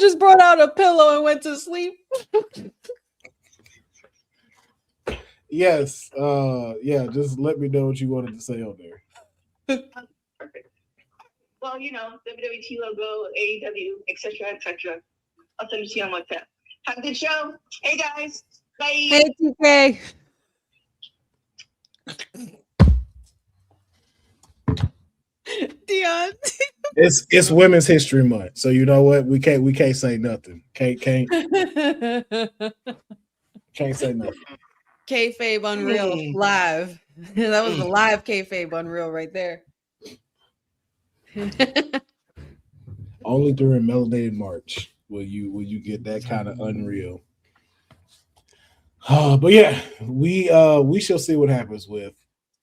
just brought out a pillow and went to sleep. Yes. Just let me know what you wanted to say on there. Perfect. Well, WWE logo, AEW, etc., etc. I'll send it to you on WhatsApp. Have a good show. Hey guys. Bye. Hey TK. Deonne. It's Women's History Month, so you know what? We can't say nothing. Can't say nothing. Kayfabe Unreal live. That was the live Kayfabe Unreal right there. Only during Melanated March will you get that kind of unreal. But yeah, we shall see what happens with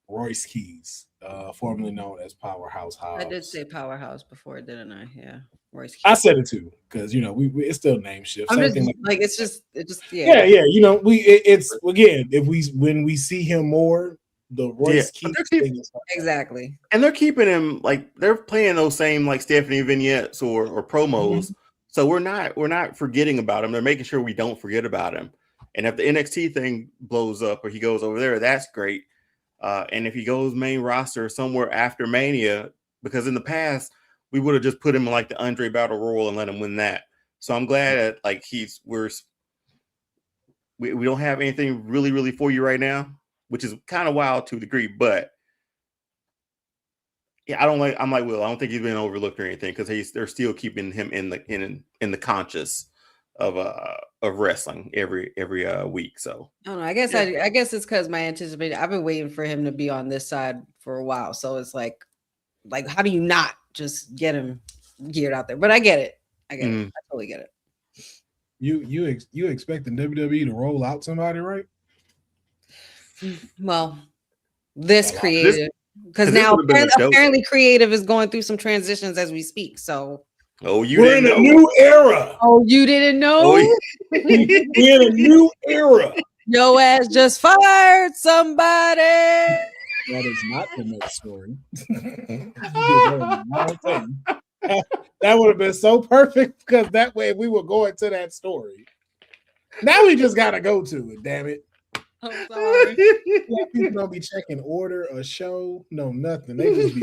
Royce Keys, formerly known as Powerhouse Hobbs. I did say Powerhouse before, didn't I? Yeah, Royce Keys. I said it too because it's still name shift. It's just yeah. It's again when we see him more, the Royce Keys thing is exactly, and they're keeping him like they're playing those same like Stephanie vignettes or promos. Mm-hmm. So we're not forgetting about him. They're making sure we don't forget about him. And if the NXT thing blows up or he goes over there, that's great. And if he goes main roster somewhere after Mania, because in the past we would have just put him in like the Andre Battle Royal and let him win that. So I'm glad that like we don't have anything really, really for you right now, which is kind of wild to a degree. But yeah, I'm like Will. I don't think he's been overlooked or anything because they're still keeping him in the conscious of wrestling every week. So I don't know. I guess it's because my anticipation. I've been waiting for him to be on this side for a while. So it's like how do you not just get him geared out there? But I get it. I totally get it. You expect the WWE to roll out somebody, right? Well, this creative. Because now apparently creative is going through some transitions as we speak. So we're in a new era. Oh, you didn't know? Oh, we're in a new era. Your ass just fired somebody. That is not the next story. That would have been so perfect because that way we were going to that story. Now we just gotta go to it, damn it. I'm sorry. People don't be checking order a show. No, nothing. They just be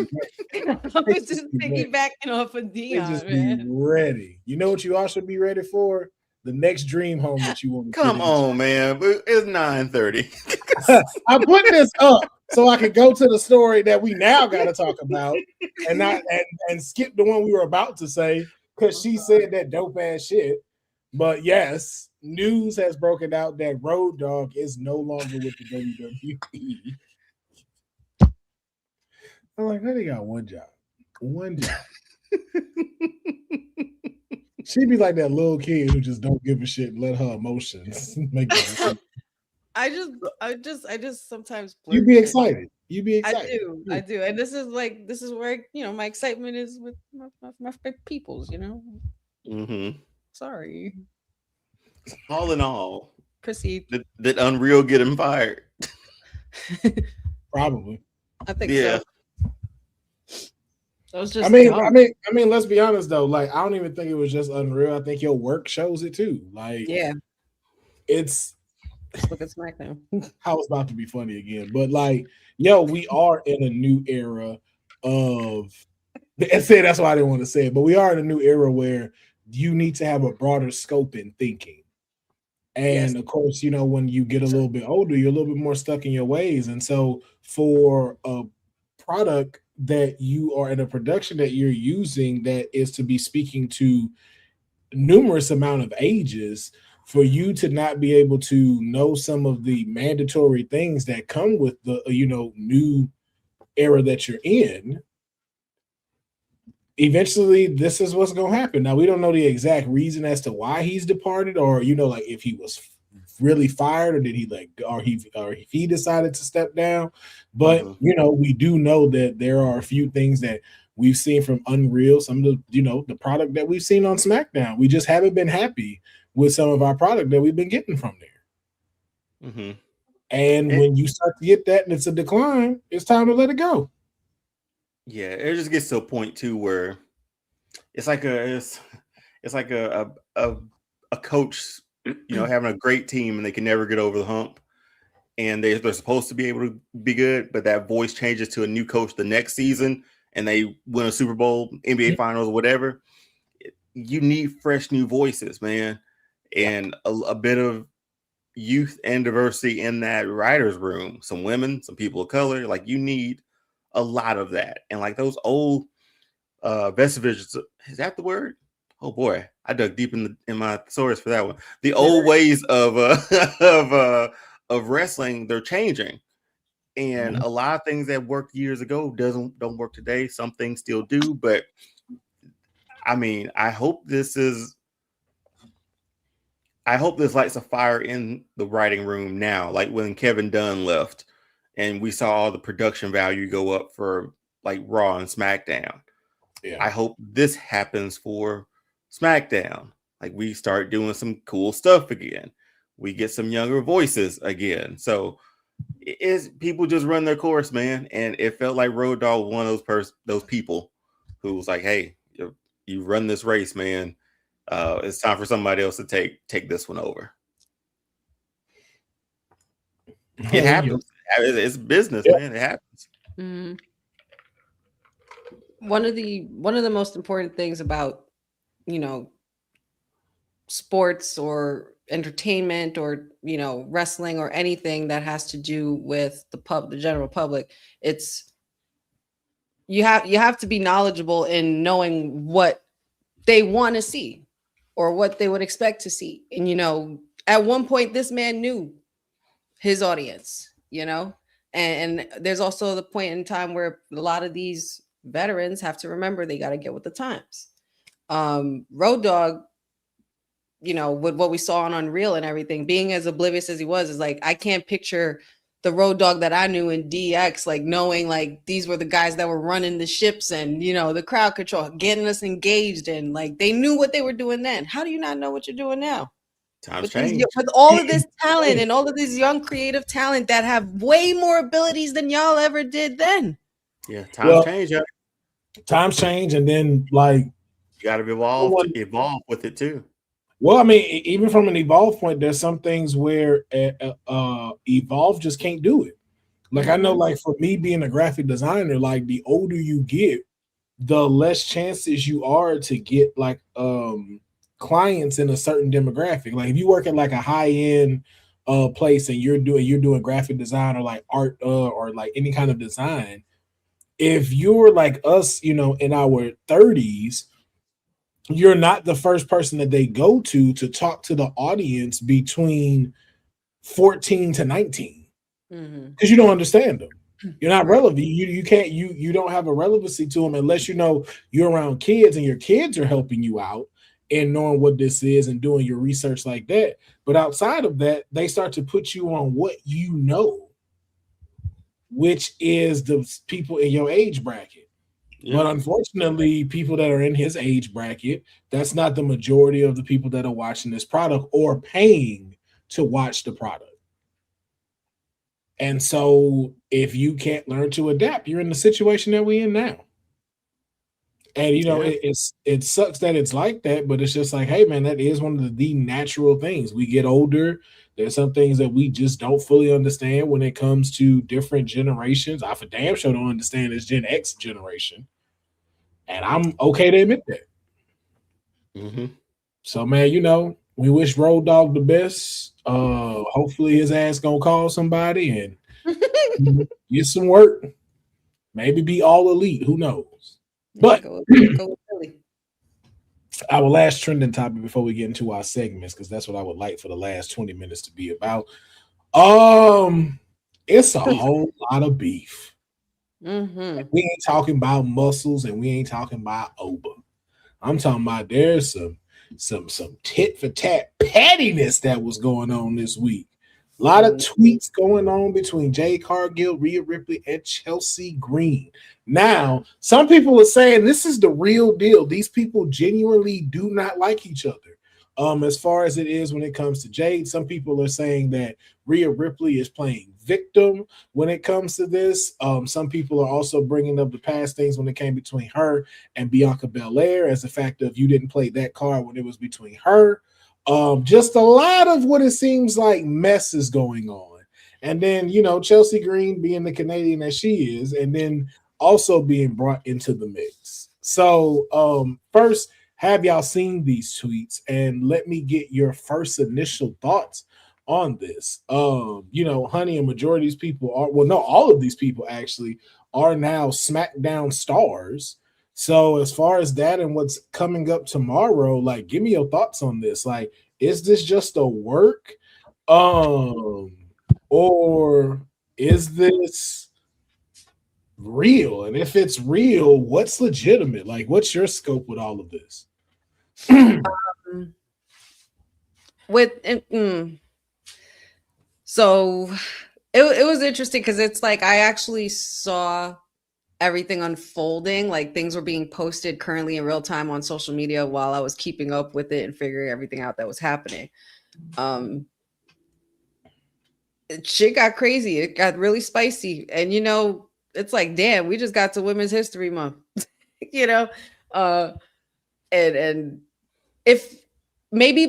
ready. I was just piggybacking off of Deonne. They just be ready. You know what you all should be ready for? The next dream home that you want to come on, man. It's 9:30. I'm putting this up so I could go to the story that we now got to talk about, and not and skip the one we were about to say because she said that dope ass shit. But yes, news has broken out that Road Dogg is no longer with the WWE. I'm like, they got one job. One job. She'd be like that little kid who just don't give a shit and let her emotions make it. I just sometimes you'd be excited. You'd be excited. I do. And this is where my excitement is with my peoples, Mm-hmm. Sorry. All in all, proceed. Did Unreal get him fired? Probably. I think so. That was just I mean, let's be honest though. Like, I don't even think it was just Unreal. I think your work shows it too. Like, yeah, it's look at SmackDown. I was about to be funny again, but like, yo, we are in a new era of. And say that's why I didn't want to say it, but we are in a new era where you need to have a broader scope in thinking. And of course, when you get a little bit older, you're a little bit more stuck in your ways. And so for a product that you are in a production that you're using that is to be speaking to numerous amount of ages, for you to not be able to know some of the mandatory things that come with the new era that you're in, eventually this is what's going to happen. Now, we don't know the exact reason as to why he's departed, or like if he was really fired, or did he or if he decided to step down. But we do know that there are a few things that we've seen from Unreal, some of the the product that we've seen on SmackDown. We just haven't been happy with some of our product that we've been getting from there. Mm-hmm. And when you start to get that and it's a decline, it's time to let it go. Yeah, it just gets to a point too where it's like a coach, having a great team and they can never get over the hump, and they're supposed to be able to be good, but that voice changes to a new coach the next season and they win a Super Bowl, NBA Finals, or whatever. You need fresh new voices, man, and a bit of youth and diversity in that writers' room. Some women, some people of color. Like, you need a lot of that. And like those old vestiges, is that the word? Oh boy, I dug deep in my source for that one. The old ways of wrestling, they're changing, and a lot of things that worked years ago don't work today. Some things still do, but I mean, I hope this lights a fire in the writing room now. Like when Kevin Dunn left, and we saw all the production value go up for like Raw and SmackDown. Yeah. I hope this happens for SmackDown. Like, we start doing some cool stuff again. We get some younger voices again. So people just run their course, man. And it felt like Road Dogg was one of those people who was like, hey, you run this race, man. It's time for somebody else to take this one over. It happens. It's business, man. It happens. Mm-hmm. One of the most important things about sports or entertainment or wrestling or anything that has to do with the general public, it's you have to be knowledgeable in knowing what they want to see or what they would expect to see. And at one point this man knew his audience, and there's also the point in time where a lot of these veterans have to remember they got to get with the times. Road Dogg, with what we saw on Unreal and everything, being as oblivious as he was, is like, I can't picture the Road Dogg that I knew in DX, like knowing like these were the guys that were running the ships and the crowd control, getting us engaged, and like they knew what they were doing then. How do you not know what you're doing now? Times change. With all of this talent and all of this young creative talent that have way more abilities than y'all ever did then. Yeah, times change. Yeah. Times change, and then like you got to evolve with it too. Well, I mean, even from an Evolve point, there's some things where Evolve just can't do it. Like, I know, like, for me being a graphic designer, like, the older you get, the less chances you are to get like clients in a certain demographic. Like, if you work at like a high-end place and you're doing graphic design or like art or like any kind of design, if you're like us, you know, in our 30s, you're not the first person that they go to talk to the audience between 14 to 19 because you don't understand them. You're not relevant. You can't you don't have a relevancy to them unless you know you're around kids and your kids are helping you out and knowing what this is and doing your research like that. But outside of that, they start to put you on what you know, which is the people in your age bracket. Yeah. But unfortunately, people that are in his age bracket, that's not the majority of the people that are watching this product or paying to watch the product. And so if you can't learn to adapt, you're in the situation that we're in now. And you know, it sucks that it's like that, but it's just like, hey man, that is one of the natural things. We get older. There's some things that we just don't fully understand when it comes to different generations. I for damn sure don't understand this Gen X generation. And I'm okay to admit that. Mm-hmm. So man, you know, we wish Road Dogg the best. Hopefully his ass gonna call somebody and get some work. Maybe be all elite. Who knows? But our last trending topic before we get into our segments, because that's what I would like for the last 20 minutes to be about. It's a whole lot of beef. Mm-hmm. We ain't talking about muscles and we ain't talking about Oba. I'm talking about there's some tit for tat pettiness that was going on this week. A lot of tweets going on between Jade Cargill, Rhea Ripley, and Chelsea Green. Now, some people are saying this is the real deal. These people genuinely do not like each other. As far as it is when it comes to Jade, some people are saying that Rhea Ripley is playing victim when it comes to this. Some people are also bringing up the past things when it came between her and Bianca Belair as the fact of you didn't play that card when it was between her. Just a lot of what it seems like mess is going on. And then, you know, Chelsea Green being the Canadian that she is, and then also being brought into the mix. So first, have y'all seen these tweets? And let me get your first initial thoughts on this. You know, honey, a majority of these people are, well, no, all of these people actually are now SmackDown stars. So as far as that and what's coming up tomorrow, like, give me your thoughts on this. Like, is this just a work? Or is this real? And if it's real, what's legitimate? Like, what's your scope with all of this? So it was interesting because it's like I actually saw everything unfolding, like things were being posted currently in real time on social media while I was keeping up with it and figuring everything out that was happening. Shit got crazy. It got really spicy. And, you know, it's like, damn, we just got to Women's History Month, you know? And if maybe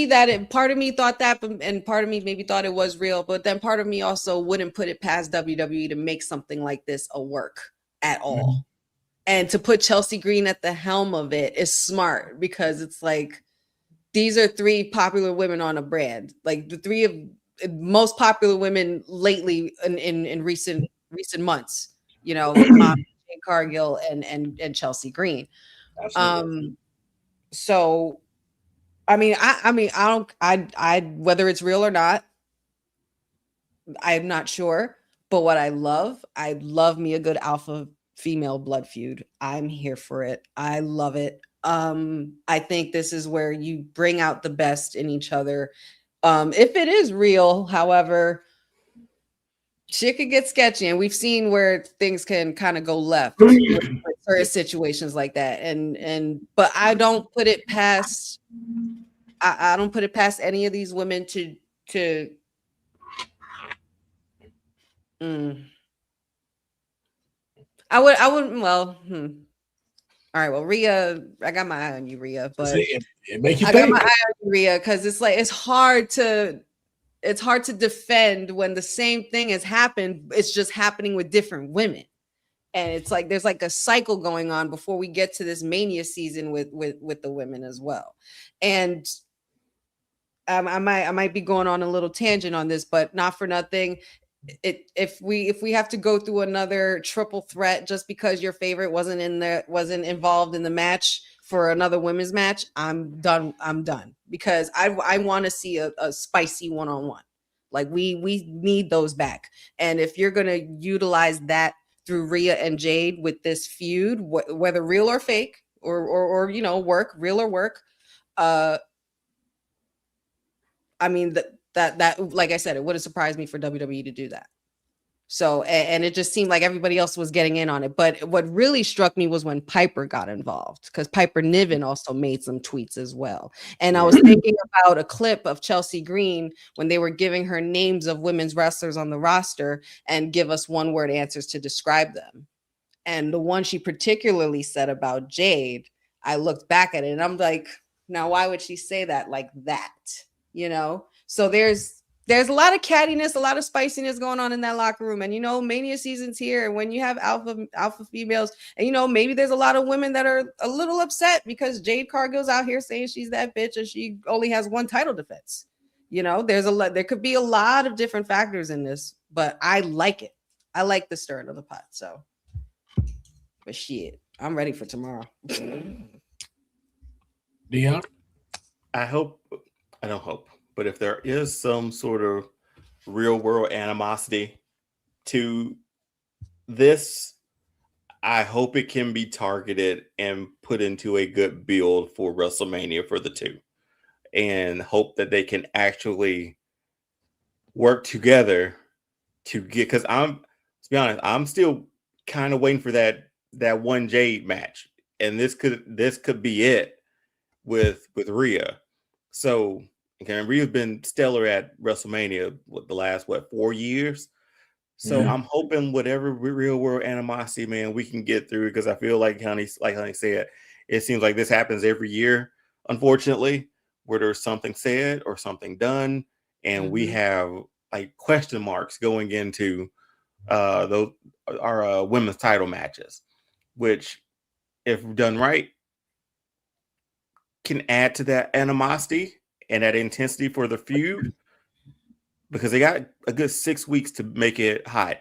that part of me thought that, and part of me maybe thought it was real, but then part of me also wouldn't put it past WWE to make something like this a work at all. Mm-hmm. And to put Chelsea Green at the helm of it is smart because it's like, these are three popular women on a brand, like the three of most popular women lately in recent months, you know, like Momma, Jade Cargill and Chelsea Green. Absolutely. So I mean, I whether it's real or not, I'm not sure. But what I love me a good alpha female blood feud. I'm here for it. I love it. I think this is where you bring out the best in each other. If it is real, however, shit could get sketchy, and we've seen where things can kind of go left with certain situations like that. But I don't put it past. I don't put it past any of these women to. I wouldn't. Well, all right. Well, Rhea, I got my eye on you, Rhea. But it make you I got my eye on you, Rhea, because it's like it's hard to defend when the same thing has happened. It's just happening with different women, and it's like there's like a cycle going on before we get to this Mania season with the women as well, and I might be going on a little tangent on this, but not for nothing. If we have to go through another triple threat just because your favorite wasn't involved in the match for another women's match, I'm done because I want to see a spicy one-on-one. Like we need those back. And if you're gonna utilize that through Rhea and Jade with this feud, whether real or fake, or work, real or work, I mean that like I said, it wouldn't surprise me for WWE to do that. So, and it just seemed like everybody else was getting in on it. But what really struck me was when Piper got involved, because Piper Niven also made some tweets as well. And I was thinking about a clip of Chelsea Green when they were giving her names of women's wrestlers on the roster and give us one-word answers to describe them. And the one she particularly said about Jade, I looked back at it and I'm like, now why would she say that like that? So there's a lot of cattiness, a lot of spiciness going on in that locker room. And, Mania season's here. And when you have alpha females, and, maybe there's a lot of women that are a little upset because Jade Cargill's out here saying she's that bitch and she only has one title defense. There could be a lot of different factors in this, but I like it. I like the stirring of the pot. So, but shit, I'm ready for tomorrow. Deonne? I don't hope. But if there is some sort of real world animosity to this, I hope it can be targeted and put into a good build for WrestleMania for the two, and hope that they can actually work together to get, because to be honest, I'm still kind of waiting for that one Jade match. And this could be it with Rhea. So Rhea's been stellar at WrestleMania the last 4 years. So I'm hoping whatever real world animosity, man, we can get through, because I feel like Honey said, it seems like this happens every year, unfortunately, where there's something said or something done, and we have like question marks going into our women's title matches, which, if done right, can add to that animosity and that intensity for the feud, because they got a good 6 weeks to make it hot.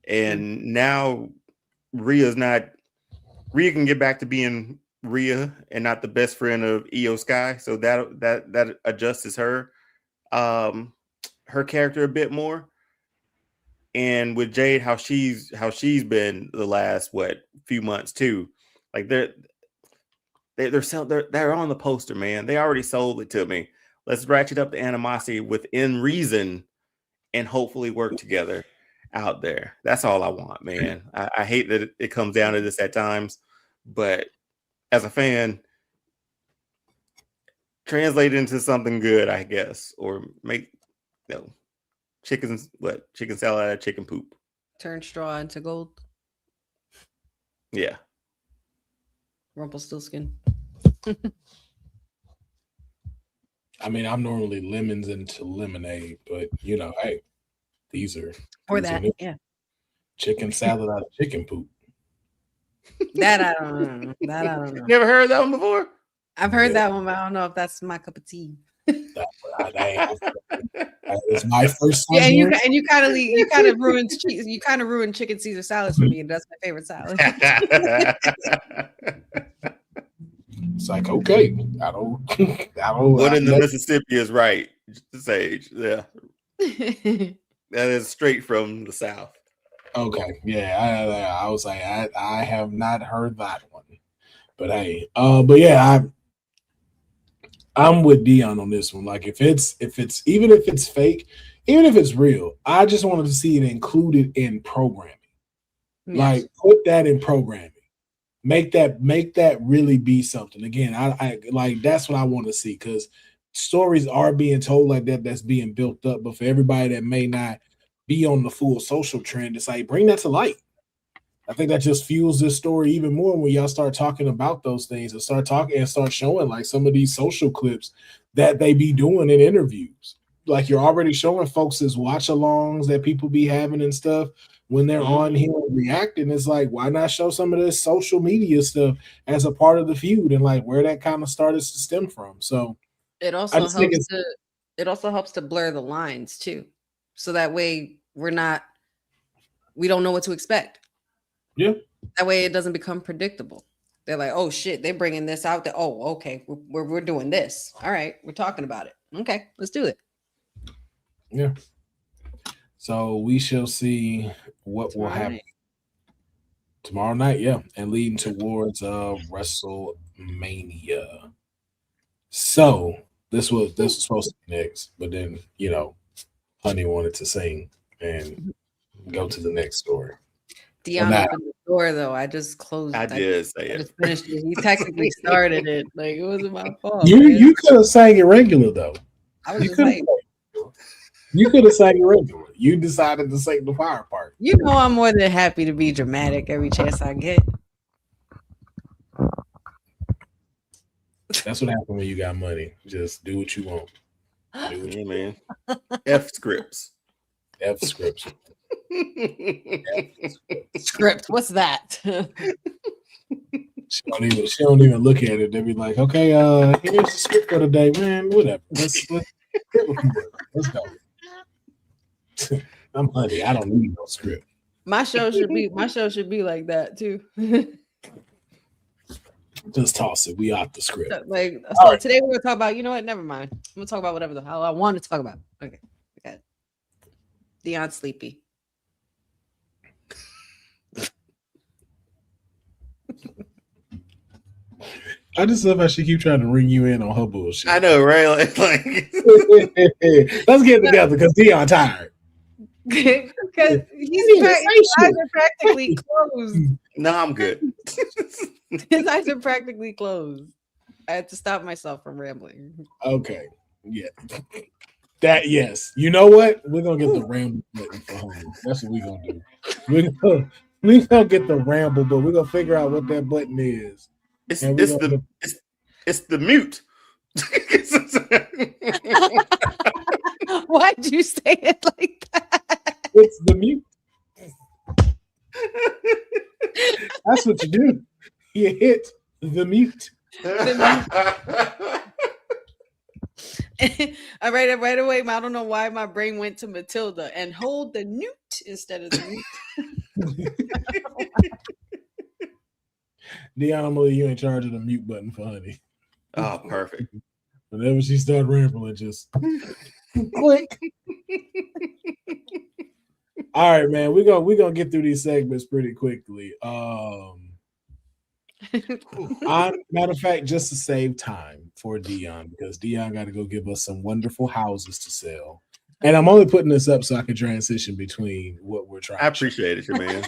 And now Rhea can get back to being Rhea and not the best friend of Io Sky. So that adjusts her character a bit more. And with Jade, how she's been the last few months too. Like they're on the poster, man. They already sold it to me. Let's ratchet up the animosity within reason and hopefully work together out there. That's all I want, man. I hate that it comes down to this at times, but as a fan, translate it into something good, I guess, or make chicken salad out of chicken poop. Turn straw into gold. Yeah. Rumpelstiltskin. I mean, I'm normally lemons into lemonade, but hey, these are chicken salad out of chicken poop. That I don't know. Never heard that one before? I've heard that one, but I don't know if that's my cup of tea. It's my first time. Yeah, and you kind of ruined chicken Caesar salads for me, and that's my favorite salad. It's like, okay, I don't. One in the Mississippi is right, Sage. Yeah, that is straight from the South. Okay, yeah, I was like, I have not heard that one, but hey, but yeah, I'm with Deonne on this one. Like, if it's even if it's fake, even if it's real, I just wanted to see it included in programming. Yes. Like, put that in programming. Make that really be something. Again, I like, that's what I want to see, because stories are being told like that. That's being built up. But for everybody that may not be on the full social trend, it's like, bring that to light. I think that just fuels this story even more when y'all start talking about those things and start showing like some of these social clips that they be doing in interviews. Like, you're already showing folks as watch-alongs that people be having and stuff when they're on here reacting. It's like, why not show some of this social media stuff as a part of the feud and like where that kind of started to stem from? So it also helps It also helps to blur the lines too, so that way we don't know what to expect. Yeah. That way it doesn't become predictable. They're like, oh shit, they're bringing this out. Oh, okay, we're doing this. All right, we're talking about it. Okay, let's do it. Yeah. So we shall see what will happen tomorrow night. Yeah, and leading towards WrestleMania. So this was supposed to be next, but then Honey wanted to sing and go to the next story. Deonne opened the door though. I just closed. I did say I it. just finished it. He technically started it. Like it wasn't my fault. You could have sang it regular though. I was just like, you could have sang it regular. You decided to sing the fire part. You know, I'm more than happy to be dramatic every chance I get. That's what happened when you got money. Just do what you want. Man. F scripts. F scripts. Script. What's that? She don't even look at it. They be like, okay, here's the script for the day, man. Whatever. Let's go. I'm Honey. I don't need no script. My show should be like that too. Just toss it. We off the script. So today we're gonna talk about. You know what? Never mind. I'm gonna talk about whatever the hell I want to talk about. Okay. Deonne sleepy. I just love how she keep trying to ring you in on her bullshit. I know, right? Like let's get it together because Deonne tired. Because his eyes are practically closed. No, I'm good. His eyes are practically closed. I had to stop myself from rambling. Okay. Yeah. Yes. You know what? We're gonna get the ramble button for home. That's what we're gonna do. We're gonna get the ramble, but we're gonna figure out what that button is. It's the mute. Why'd you say it like that? It's the mute. That's what you do. You hit the mute. I read it right away. I don't know why my brain went to Matilda and hold the newt instead of the mute. Deonne, I'm gonna leave you in charge of the mute button for Honey. Oh, perfect. Whenever she starts rambling, just click. All right, man. We're gonna get through these segments pretty quickly. Matter of fact, just to save time for Deonne, because Deonne got to go give us some wonderful houses to sell. And I'm only putting this up so I can transition between what we're trying. I appreciate it, man.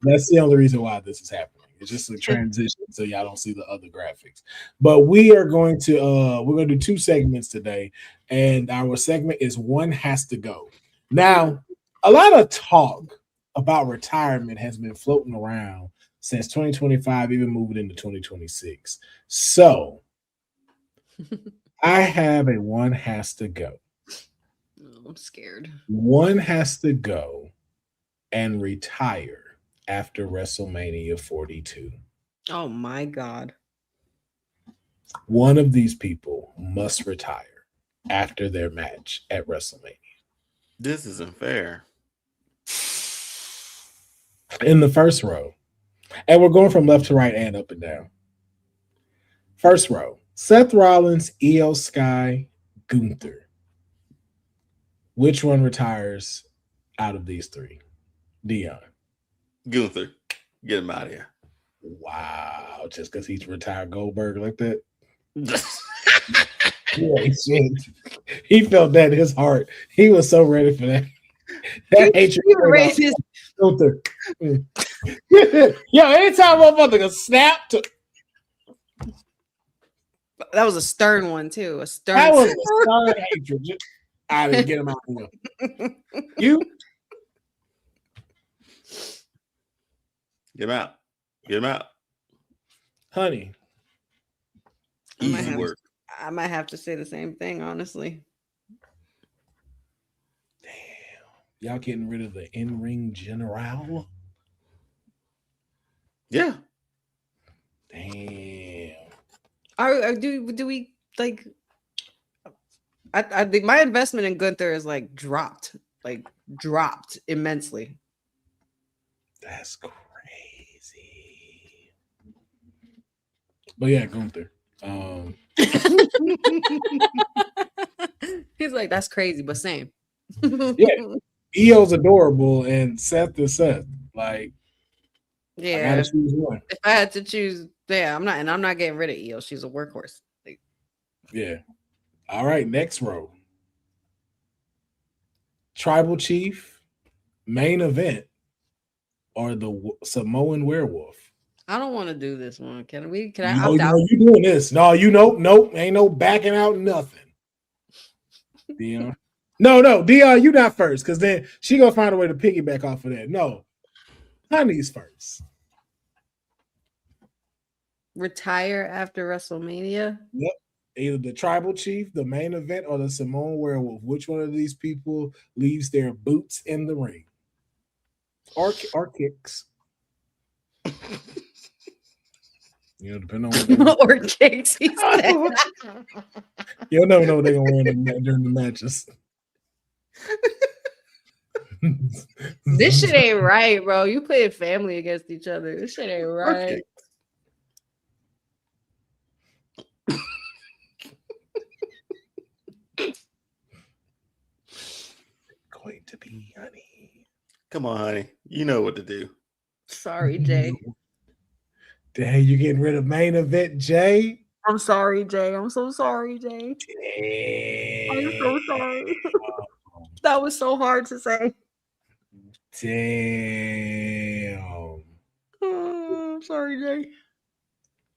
That's the only reason why this is happening. It's just a transition so y'all don't see the other graphics. But we are going to we're going to do 2 segments today, and our segment is One Has to Go. Now, a lot of talk about retirement has been floating around since 2025, even moving into 2026. So I have a one has to go. Oh, I'm scared. One has to go and retire after WrestleMania 42. Oh my God. One of these people must retire after their match at WrestleMania. This isn't fair. In the first row, and we're going from left to right and up and down. First row, Seth Rollins, Io Sky, Gunther. Which one retires out of these 3? Deonne. Gunther, get him out of here. Wow, just because he's retired Goldberg like that? He felt that in his heart. He was so ready for that. That hatred. Gunther. Yo, anytime motherfucker snap to. That was a stern one too. A stern. That was a stern hatred. I didn't get him out of here. You get him out. Get him out. Honey. Easy work. I might have to say the same thing, honestly. Damn. Y'all getting rid of the in-ring general? Yeah. Damn. Do we like? I think my investment in Gunther is like dropped immensely. That's crazy. But yeah, Gunther. He's like, that's crazy, but same. Yeah. Io's adorable and Seth is Seth. Like, yeah. I gotta choose one. If I had to choose, yeah, I'm not getting rid of Io. She's a workhorse. Like, yeah. All right, next row. Tribal Chief, main event, or the Samoan werewolf? I don't want to do this one. Can I No, opt out? you doing this. No, nope. Ain't no backing out nothing. Deonne. No, Deonne, you not first, because then she gonna find a way to piggyback off of that. No. Honey's first. Retire after WrestleMania? Yep. Either the Tribal Chief, the main event, or the Samoan werewolf. Which one of these people leaves their boots in the ring? Or kicks. Depending on what or kicks. He said. You'll never know what they're gonna wear during the matches. This shit ain't right, bro. You playing family against each other. This shit ain't right. Going to be, honey. Come on, honey. You know what to do. Sorry, Jay. Dang, you getting rid of main event, Jay? I'm sorry, Jay. I'm so sorry, Jay. Damn. I'm so sorry. That was so hard to say. Damn. Oh, I'm sorry, Jay.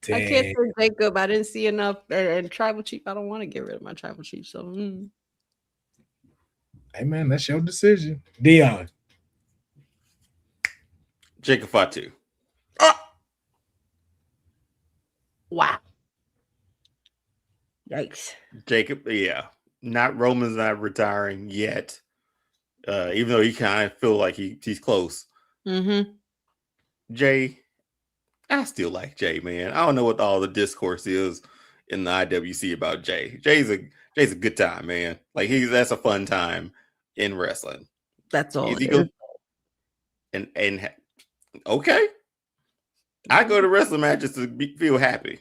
Damn. I can't say Jacob. I didn't see enough. And Tribal Chief, I don't want to get rid of my Tribal Chief. So, Hey, man, that's your decision. Deonne. Jacob Fatu. Wow. Yikes. Jacob, yeah. Roman's not retiring yet. Even though he kind of feel like he's close. Mm-hmm. Jay, I still like Jay, man. I don't know what all the discourse is in the IWC about Jay. Jay's a good time, man. Like that's a fun time in wrestling. That's all. And okay. I go to wrestling matches to feel happy.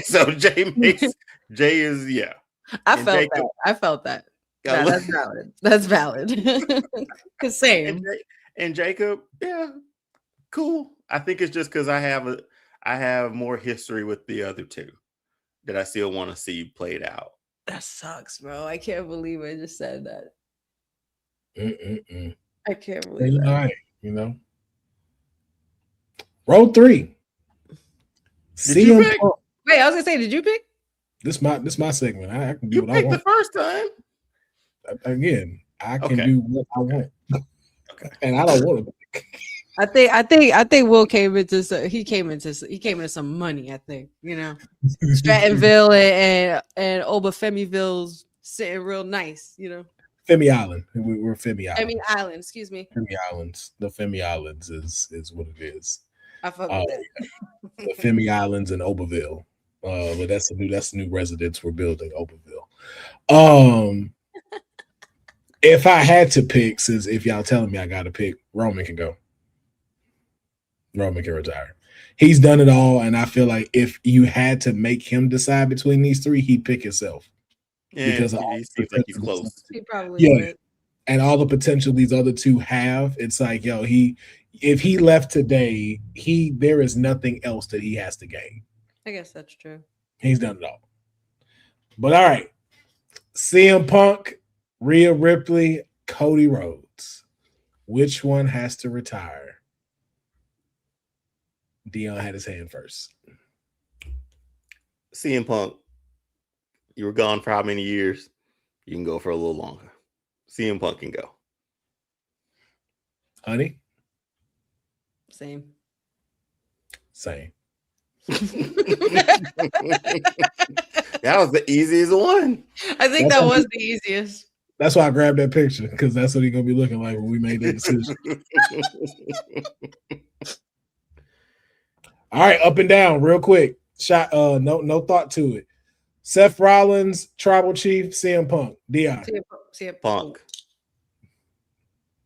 so Jay is yeah. I felt that. Yeah, that's valid. That's valid. Cause same. And Jacob, yeah, cool. I think it's just because I have more history with the other two that I still want to see played out. That sucks, bro. I can't believe I just said that. I can't believe that. Right, Row 3. CM Punk. Wait, I was gonna say, did you pick? This my segment. I can do you what I want. the first time. Again, I can do what I want. Okay. And I don't want to pick. I think Will came into some money. I think Strattonville and Obafemiville's sitting real nice. Femi Island. We're Femi Island. Femi Island. Excuse me. Femi Islands. The Femi Islands is what it is. I fuck with that. The Femi Islands in Oberville. But that's the new residence we're building, Oberville. If I had to pick, since if y'all telling me I got to pick, Roman can go. Roman can retire. He's done it all, and I feel like if you had to make him decide between these three, he'd pick himself. Yeah, because he seems like he's close. He probably would. And all the potential these other two have, it's like, if he left today, there is nothing else that he has to gain. I guess that's true. He's done it all. But all right, CM Punk, Rhea Ripley, Cody Rhodes. Which one has to retire? Deonne had his hand first. CM Punk, you were gone for how many years? You can go for a little longer. CM Punk can go. Honey? Same. That was the easiest one. I think that was the easiest. That's why I grabbed that picture, because that's what he's gonna be looking like when we made that decision. All right, up and down, real quick. Shot. No thought to it. Seth Rollins, Tribal Chief, CM Punk, Deonne. CM Punk.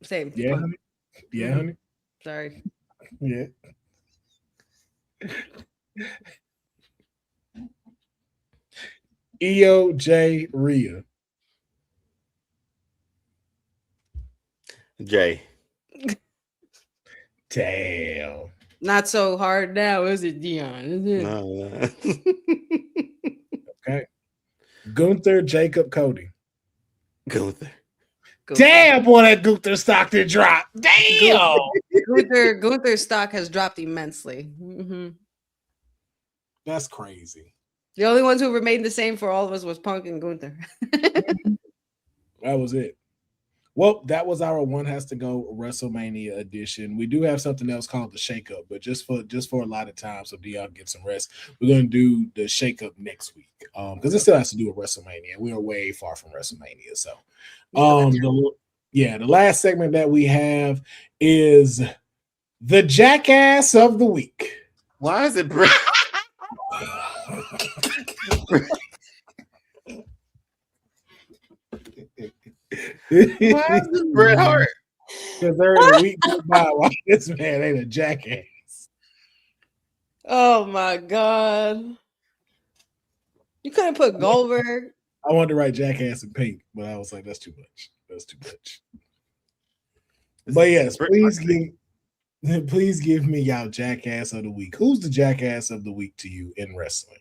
Same. Yeah, Punk. honey. Yeah, honey. Sorry. Yeah. Io J Rhea. Jay. Damn. Not so hard now, is it, Deonne? No. Okay. Gunther, Jacob, Cody. Gunther. Damn, boy, that Gunther stock did drop. Damn. Gunther's stock has dropped immensely. That's crazy. The only ones who remained the same for all of us was Punk and Gunther. That was it. Well, that was our One Has to Go WrestleMania edition. We do have something else called the Shake-Up, but just for a lot of time, so Deonne get some rest. We're going to do the Shake-Up next week because it still has to do with WrestleMania. We are way far from WrestleMania, so the last segment that we have is the Jackass of the Week. Why is it Bret? Why is it Bret Hart? Because they're in a week goodbye. Why this man ain't a jackass? Oh my god! You couldn't put Goldberg. I wanted to write Jackass in pink, but I was like, that's too much. That's too much. But yes, please give me y'all Jackass of the Week. Who's the Jackass of the Week to you in wrestling?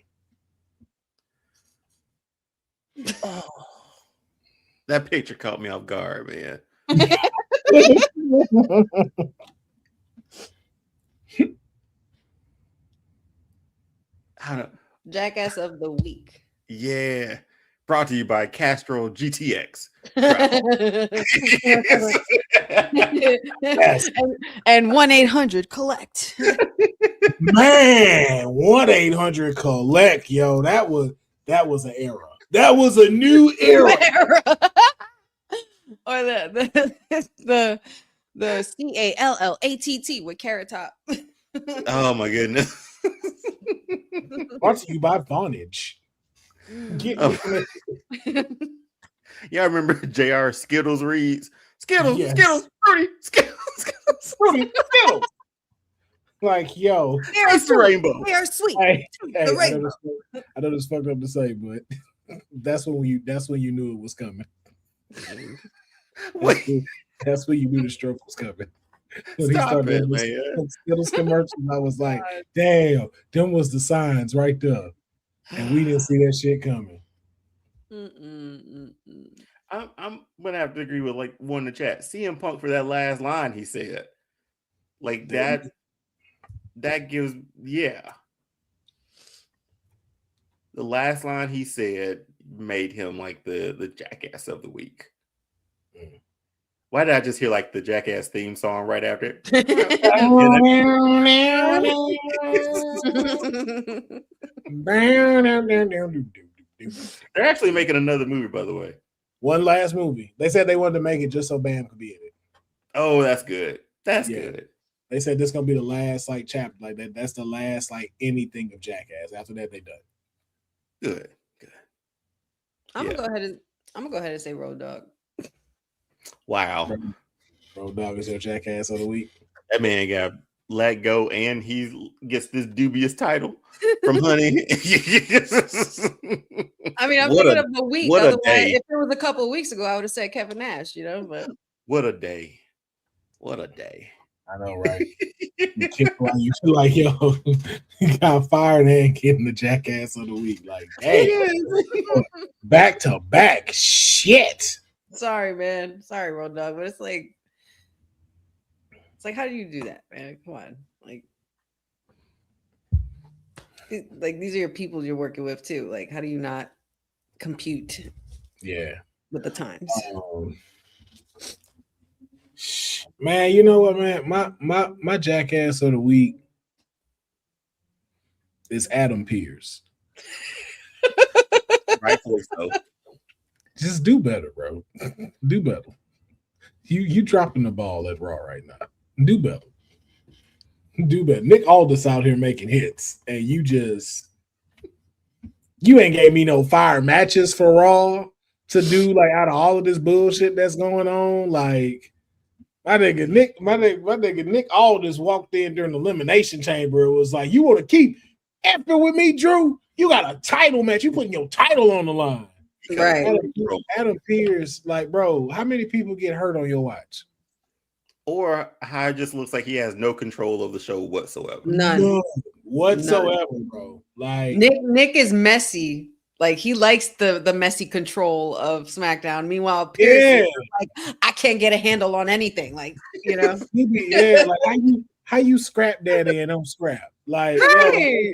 Oh, that picture caught me off guard, man. Jackass of the Week. Yeah. Brought to you by Castro GTX. and 1-800-COLLECT. Man, 1-800-COLLECT, yo. That was an era. That was a new era. Or the CALLATT with Carrot Top. Oh my goodness. Brought to you by Vonage. Yeah, I remember JR Skittles reads. Skittles, yes. Skittles, Fruity, Skittles, Fruity, Skittles. Like, yo. Taste the rainbow. They are sweet. Hey, The rainbow. I know this fucked up to say, but that's when you knew it was coming. Wait. That's when you knew the stroke was coming. When Stop it, man. Skittles commercials, I was like, damn, them was the signs right there. And we didn't see that shit coming. I'm gonna have to agree with like one in the chat. CM Punk for that last line he said. Like that gives the last line he said made him like the Jackass of the Week. Why did I just hear like the Jackass theme song right after it? They're actually making another movie, by the way. One last movie. They said they wanted to make it just so Bam could be in it. Oh, that's good. That's good. They said this is gonna be the last like chapter, like that. That's the last like anything of Jackass. After that, they done. Good. I'm gonna go ahead and say Road Dogg. Wow. Road Dogg is your Jackass of the Week. That man got let go and he gets this dubious title from Honey. I mean, I'm thinking of a week. Otherwise, if it was a couple of weeks ago, I would have said Kevin Nash, but what a day. I know, right? You feel like, yo, you got fired and getting the Jackass of the Week. Like, hey, back to back shit. Sorry, man. Sorry, Road Dogg, but it's like, how do you do that, man? Come on, like these are your people you're working with too. Like, how do you not compute? Yeah, with the times. Man, you know what, man? My Jackass of the Week is Adam Pearce. Rightfully so. Just do better, bro. Do better. You dropping the ball at Raw right now. Do better. Do better. Nick Aldis out here making hits, and you just You ain't gave me no fire matches for Raw to do like out of all of this bullshit that's going on. Like my nigga Nick Aldis walked in during the elimination chamber. It was like, you want to keep effing with me, Drew? You got a title match. You putting your title on the line. Right. Adam Pearce, like, bro, how many people get hurt on your watch? Or how it just looks like he has no control of the show whatsoever. None whatsoever, bro. Like Nick is messy. Like he likes the messy control of SmackDown. Meanwhile, Pierce is like, I can't get a handle on anything. Like, you know, like how you scrap daddy and don't scrap. Like, right.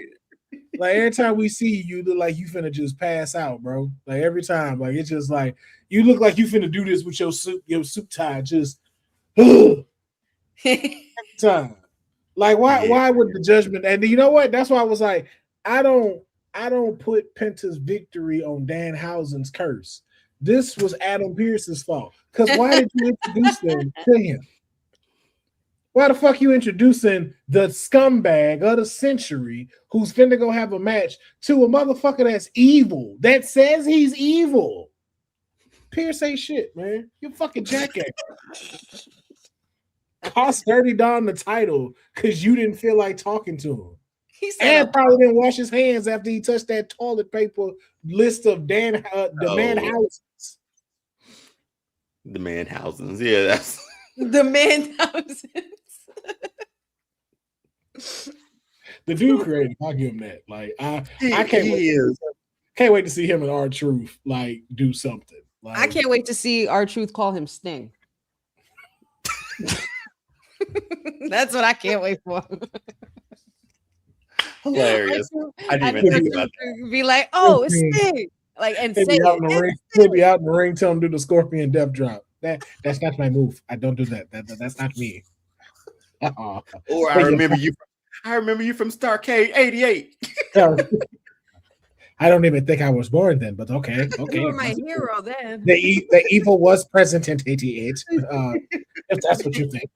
Like every time we see you, look like you finna just pass out, bro. Like every time, like it's just like you look like you finna do this with your suit tie, just every time. Like why would the judgment? And you know what? That's why I was like, I don't put Penta's victory on Danhausen's curse. This was Adam Pearce's fault. Because why did you introduce them to him? Why the fuck you introducing the scumbag of the century who's finna go have a match to a motherfucker that's evil, that says he's evil? Pierce ain't shit, man. You fucking jackass. Cost $30 the title because you didn't feel like talking to him. And probably didn't wash his hands after he touched that toilet paper list of Danhausens. The Manhausens. Yeah, that's the Manhausens. The dude creative, I'll give him that. Like I can't wait to see him and R-Truth like do something. Like, I can't wait to see R-Truth call him Sting. That's what I can't wait for. Hilarious. I didn't even think about that. Be like, oh, it's Sting. Like, and say he'll be out in the ring, tell him to do the Scorpion Death Drop. That's not my move. I don't do that. That's not me. Or I remember you from Starcade '88. I don't even think I was born then, but okay. You were my hero then. The evil was present in '88. If that's what you think.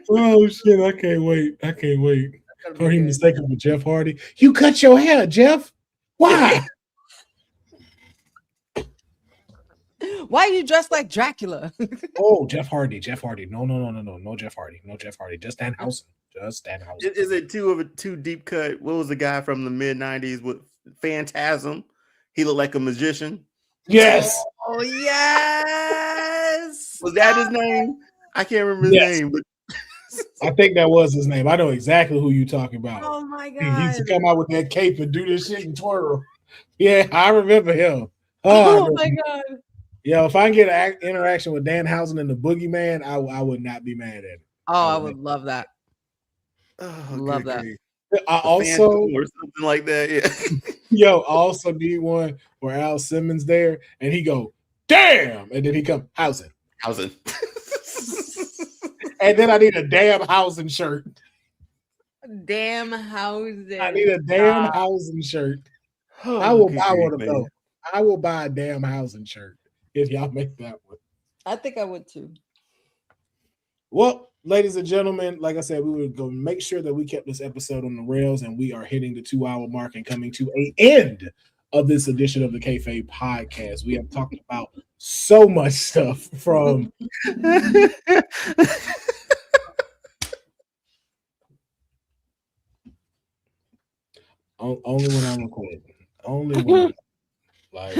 Oh shit! I can't wait for him to take him with Jeff Hardy. You cut your hair, Jeff. Why? Why are you dressed like Dracula? Oh, Jeff Hardy. No, Jeff Hardy. Just Danhausen. Is it too deep cut? What was the guy from the mid '90s with Phantasm? He looked like a magician. Yes. Oh yes. Was that his name? I can't remember his name, but I think that was his name. I know exactly who you're talking about. Oh my god. He used to come out with that cape and do this shit and twirl. Yeah, I remember him. Oh my god. Yo, if I can get an interaction with Danhausen and the Boogeyman, I would not be mad at it. Oh, I would love that. Oh, love that. I also or something like that. I Yeah. also need one where Al Simmons there and he go, damn, and then he come Hausen. And then I need a damn Hausen shirt. Damn Hausen. I need a damn Hausen shirt. Oh, I will buy one of those. I will buy a damn Hausen shirt if y'all make that one. I think I would too. Well, ladies and gentlemen, like I said, we would go make sure that we kept this episode on the rails, and we are hitting the 2-hour mark and coming to an end of this edition of the Kayfabe Podcast. We have talked about so much stuff from only when I'm recording. Only when like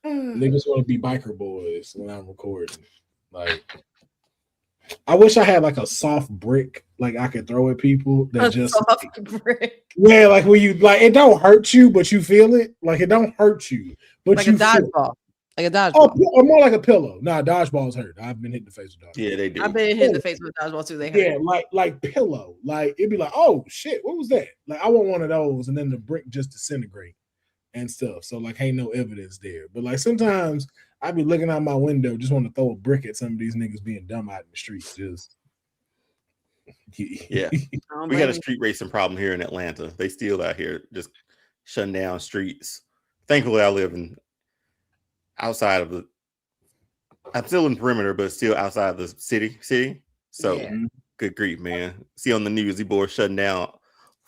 niggas want to be biker boys when I'm recording. Like I wish I had like a soft brick like I could throw at people that soft brick. Yeah, like when you like it don't hurt you, but you feel it. Like it don't hurt you, but like you a dodgeball. Like a dodgeball. Oh, or more like a pillow. Nah, dodgeballs hurt. I've been hitting the face with dodgeball. Yeah, they do. I've been hitting the face with dodgeball too. They hurt. Yeah, like pillow. Like it'd be like, oh shit, what was that? Like I want one of those, and then the brick just disintegrate and stuff. So like ain't no evidence there. But like sometimes I be looking out my window, just want to throw a brick at some of these niggas being dumb out in the streets. Just yeah. We got a street racing problem here in Atlanta. They still out here just shutting down streets. Thankfully, I live outside of I'm still in perimeter, but still outside of the city. So good grief, man. See on the news, these boys shutting down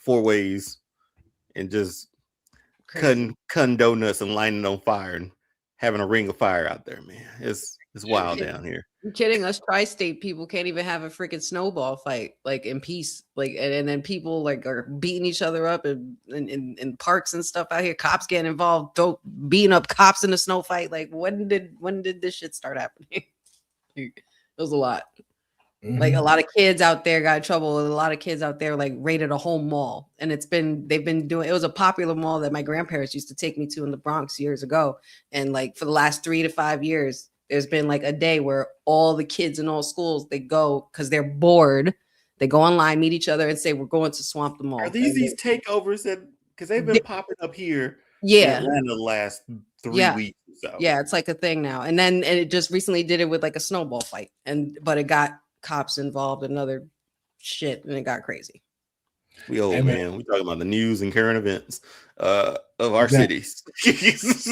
4 ways and just cutting donuts and lighting it on fire and having a ring of fire out there, man. It's wild down here. You're kidding. Us tri-state people can't even have a freaking snowball fight like in peace. Like and then people like are beating each other up in parks and stuff out here. Cops getting involved, beating up cops in a snow fight. Like when did this shit start happening? It was a lot. Mm-hmm. Like a lot of kids out there got in trouble. And a lot of kids out there like raided a whole mall. And they've been doing, it was a popular mall that my grandparents used to take me to in the Bronx years ago. And like for the last 3 to 5 years, there's been like a day where all the kids in all schools, they go because they're bored. They go online, meet each other and say, we're going to swamp the mall. Are these takeovers that, because they've been popping up here in Atlanta the last 3 weeks or so. Yeah, it's like a thing now. And it just recently did it with like a snowball fight. But it got cops involved and other shit and it got crazy. We old man. We talking about the news and current events of our cities. That's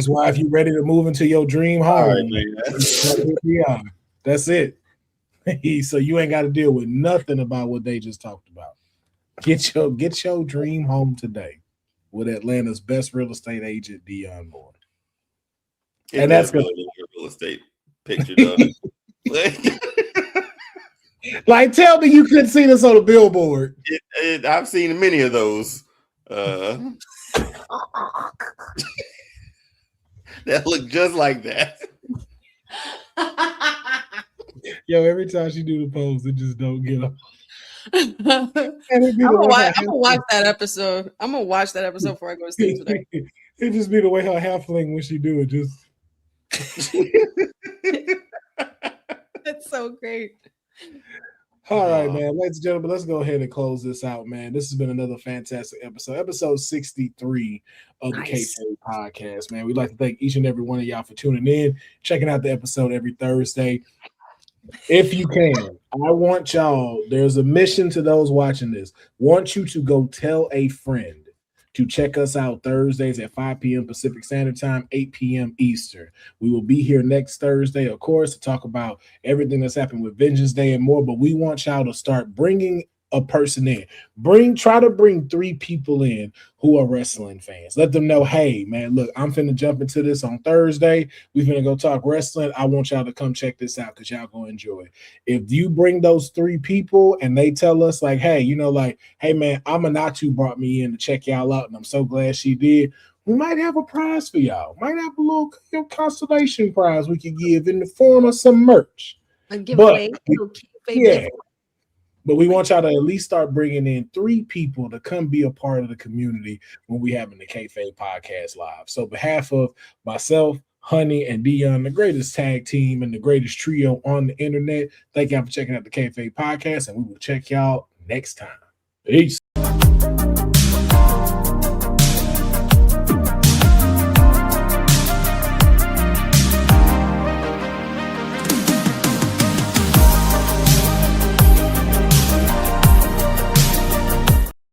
why if you're ready to move into your dream home, that's it. So you ain't got to deal with nothing about what they just talked about. Get your dream home today with Atlanta's best real estate agent, Deonne Moore. And that's good real estate picture, though. Like, tell me you couldn't see this on a billboard. I've seen many of those. That look just like that. Yo, every time she do the pose, it just don't get up. I'm gonna watch that episode. I'm gonna watch that episode before I go to sleep today. It just be the way her halfling when she do it. Just that's so great. All right, man. Ladies and gentlemen, let's go ahead and close this out, man. This has been another fantastic episode 63 of the Kayfabe Podcast, man. We'd like to thank each and every one of y'all for tuning in, checking out the episode every Thursday. If you can, I want y'all, there's a mission to those watching this. Want you to go tell a friend to check us out Thursdays at 5 p.m. Pacific Standard Time, 8 p.m. Eastern. We will be here next Thursday, of course, to talk about everything that's happened with Vengeance Day and more, but we want y'all to start bringing a person in. Try to bring 3 people in who are wrestling fans. Let them know, hey, man, look, I'm finna jump into this on Thursday. We finna go talk wrestling. I want y'all to come check this out because y'all gonna enjoy it. If you bring those 3 people and they tell us like, hey, hey, man, Amanatu brought me in to check y'all out and I'm so glad she did. We might have a prize for y'all. Might have a little consolation prize we could give in the form of some merch. A giveaway. But we want y'all to at least start bringing in 3 people to come be a part of the community when we having the Kayfabe Podcast live. So, on behalf of myself, Honey, and Deonne, the greatest tag team and the greatest trio on the internet, thank y'all for checking out the Kayfabe Podcast, and we will check y'all next time. Peace.